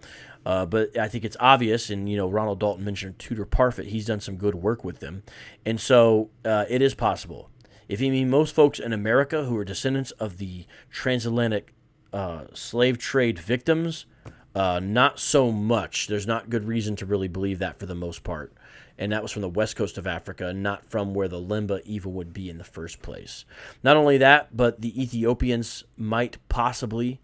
But I think it's obvious, and, you know, Ronald Dalton mentioned Tudor Parfit. He's done some good work with them. And so it is possible. If you mean most folks in America who are descendants of the transatlantic slave trade victims, not so much. There's not good reason to really believe that for the most part. And that was from the west coast of Africa, not from where the Limba evil would be in the first place. Not only that, but the Ethiopians might possibly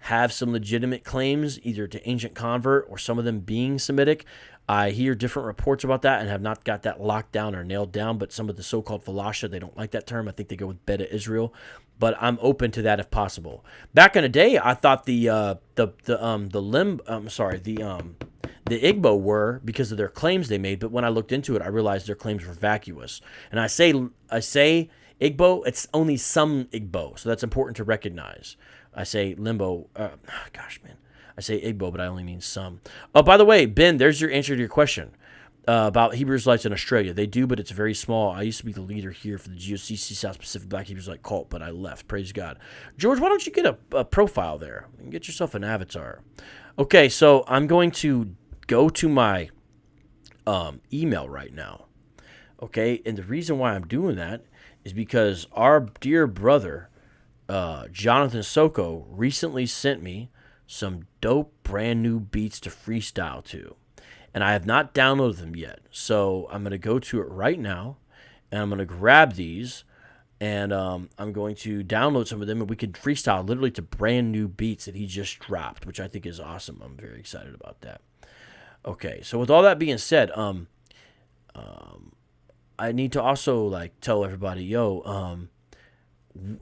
have some legitimate claims, either to ancient convert or some of them being Semitic. I hear different reports about that and have not got that locked down or nailed down, but some of the so-called Falasha, they don't like that term. I think they go with Beta Israel, but I'm open to that if possible. Back in the day, I thought the Igbo were because of their claims they made, but when I looked into it, I realized their claims were vacuous. And I say Igbo, it's only some Igbo, so that's important to recognize. I say Limbo, I say Igbo, but I only mean some. Oh, by the way, Ben, there's your answer to your question about Hebrew Israelites in Australia. They do, but it's very small. I used to be the leader here for the GOCC South Pacific Black Hebrew Israelite cult, but I left. Praise God. George, why don't you get a profile there and get yourself an avatar? Okay, so I'm going to go to my email right now. Okay, and the reason why I'm doing that is because our dear brother, Jonathan Soko, recently sent me some dope brand new beats to freestyle to. And I have not downloaded them yet. So I'm going to go to it right now. And I'm going to grab these. And I'm going to download some of them. And we can freestyle literally to brand new beats that he just dropped, which I think is awesome. I'm very excited about that. Okay, so with all that being said, I need to also tell everybody,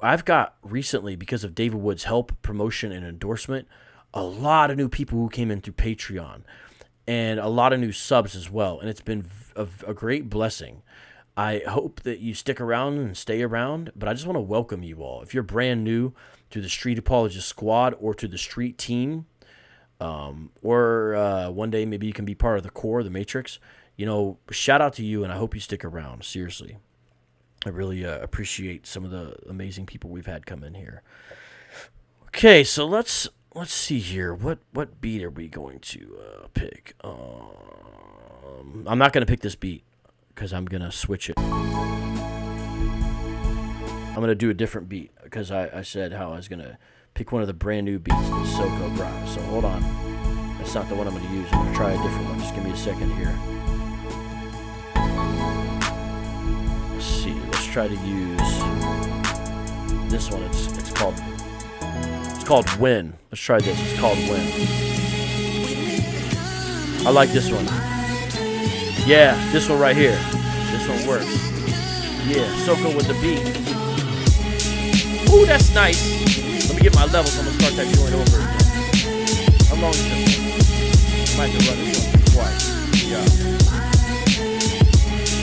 I've got recently, because of David Wood's help, promotion, and endorsement, a lot of new people who came in through Patreon and a lot of new subs as well. And it's been a great blessing. I hope that you stick around and stay around, but I just want to welcome you all. If you're brand new to the Street Apologist Squad or to the Street Team, or one day maybe you can be part of the core, the Matrix, shout out to you, and I hope you stick around. Seriously. I really appreciate some of the amazing people we've had come in here. Okay, so let's see here. What beat are we going to pick? I'm not going to pick this beat because I'm going to switch it. I'm going to do a different beat because I said how I was going to pick one of the brand new beats that Soko brought. So hold on. That's not the one I'm going to use. I'm going to try a different one. Just give me a second here. Let's see. Let's try to use this one. It's called Win. Let's try this. It's called Win. I like this one. Yeah, this one right here. This one works. Yeah, Soko with the beat. Ooh, that's nice. Let me get my levels. I'm going to start that joint over again. How long is this one? I might have to run this one twice. Yeah.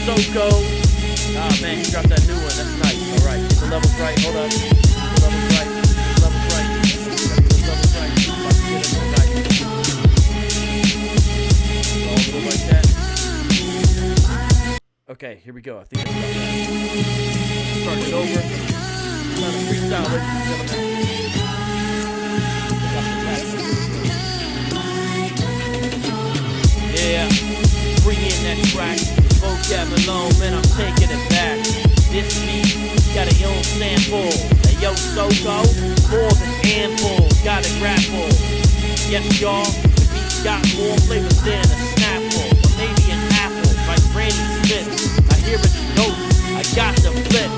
Soko. Ah, man, you dropped that new one. That's nice. All right. Get the levels right. Hold up. Get the levels right. Get the levels right. Gotta get those levels right. About to get them right. All go like that. Okay, here we go. I think that's about right. Start it over. Trying to freestyle, ladies and gentlemen. Yeah, bring in that track. Vocab Malone, man, I'm taking it back. This beat got a young sample. Hey, yo, Soko, more than ample. Got a grapple. Yes, y'all, the beat got more flavor than a Snapple. Or maybe an apple, like Randy Smith. I hear it's dope, I got the flip.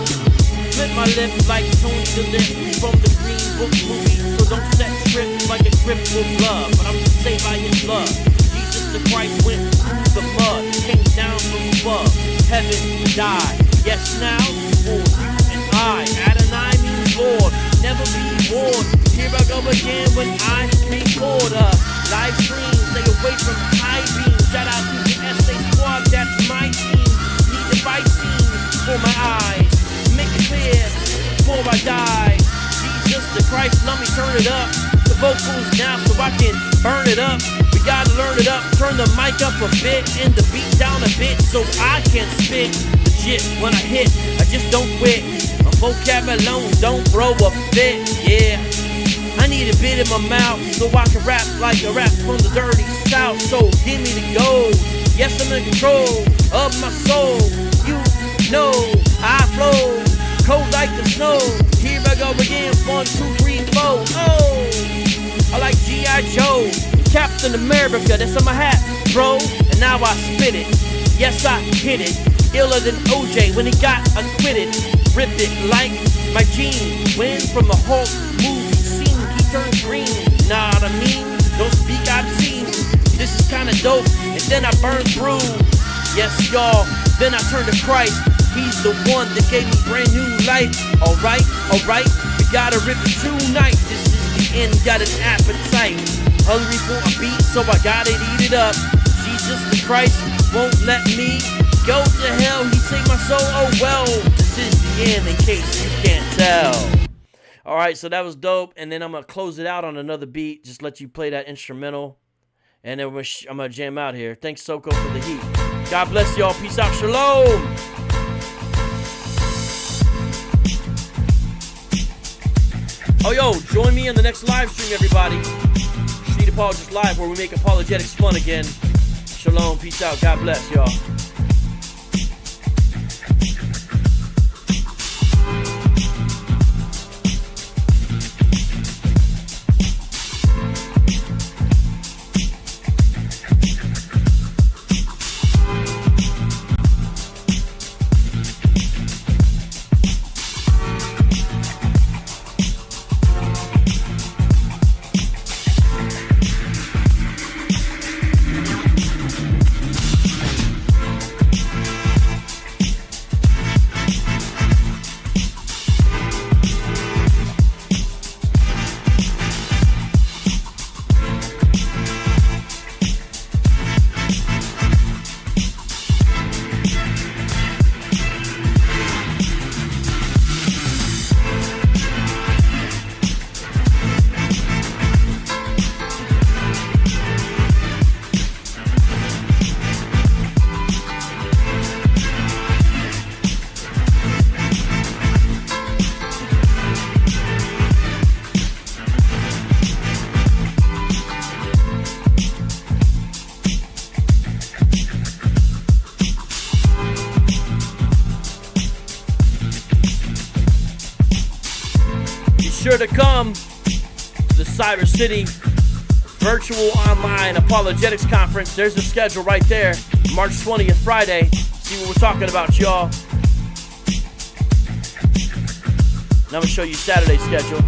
Flip my lips like Tony DeLip from the Green Book movie. So don't set trips like a grip will blood. But I'm saved by his love. Jesus the Christ went through the mud, came down from above, heaven to die. Yes, now, for you and I, Adonai means Lord, never be bored. again when I record a live stream. Stay away from high beams. Shout out to the SA squad, that's my team. Need the right scene for my eyes. Make it clear before I die. Jesus the Christ, let me turn it up. The vocals now so I can burn it up. We gotta learn it up. Turn the mic up a bit and the beat down a bit so I can spit legit when I hit. I just don't quit. I'm Vocab Malone, don't throw a fit. Yeah, I need a bit in my mouth so I can rap like a rap from the dirty south. So give me the gold. Yes, I'm in control of my soul. You know I flow cold like the snow. Here I go again. 1, 2, 3, 4. Oh, I like G.I. Joe, Captain America. That's on my hat, bro. And now I spit it. Yes, I hit it. Iller than OJ when he got acquitted. Ripped it like my gene. Win from the Hulk movie scene. He turned green. Nah, what I mean, don't speak obscene. This is kinda dope. And then I burn through. Yes, y'all. Then I turn to Christ. He's the one that gave me brand new life. Alright, we gotta rip it tonight. This is the end, got an appetite. Hungry for a beat, so I gotta eat it up. Jesus the Christ won't let me go to hell. He saved my soul, oh well. This is the end in case you can't tell. Alright, so that was dope. And then I'm gonna close it out on another beat. Just let you play that instrumental. And then I'm gonna jam out here. Thanks, Soko, for the heat. God bless y'all. Peace out. Shalom. Oh, yo, join me on the next live stream, everybody. Street Apologist Live, where we make apologetics fun again. Shalom, peace out, God bless, y'all. Sure to come to the Cyber City Virtual Online Apologetics Conference. There's the schedule right there. March 20th, Friday. See what we're talking about, y'all. And I'm going to show you Saturday's schedule.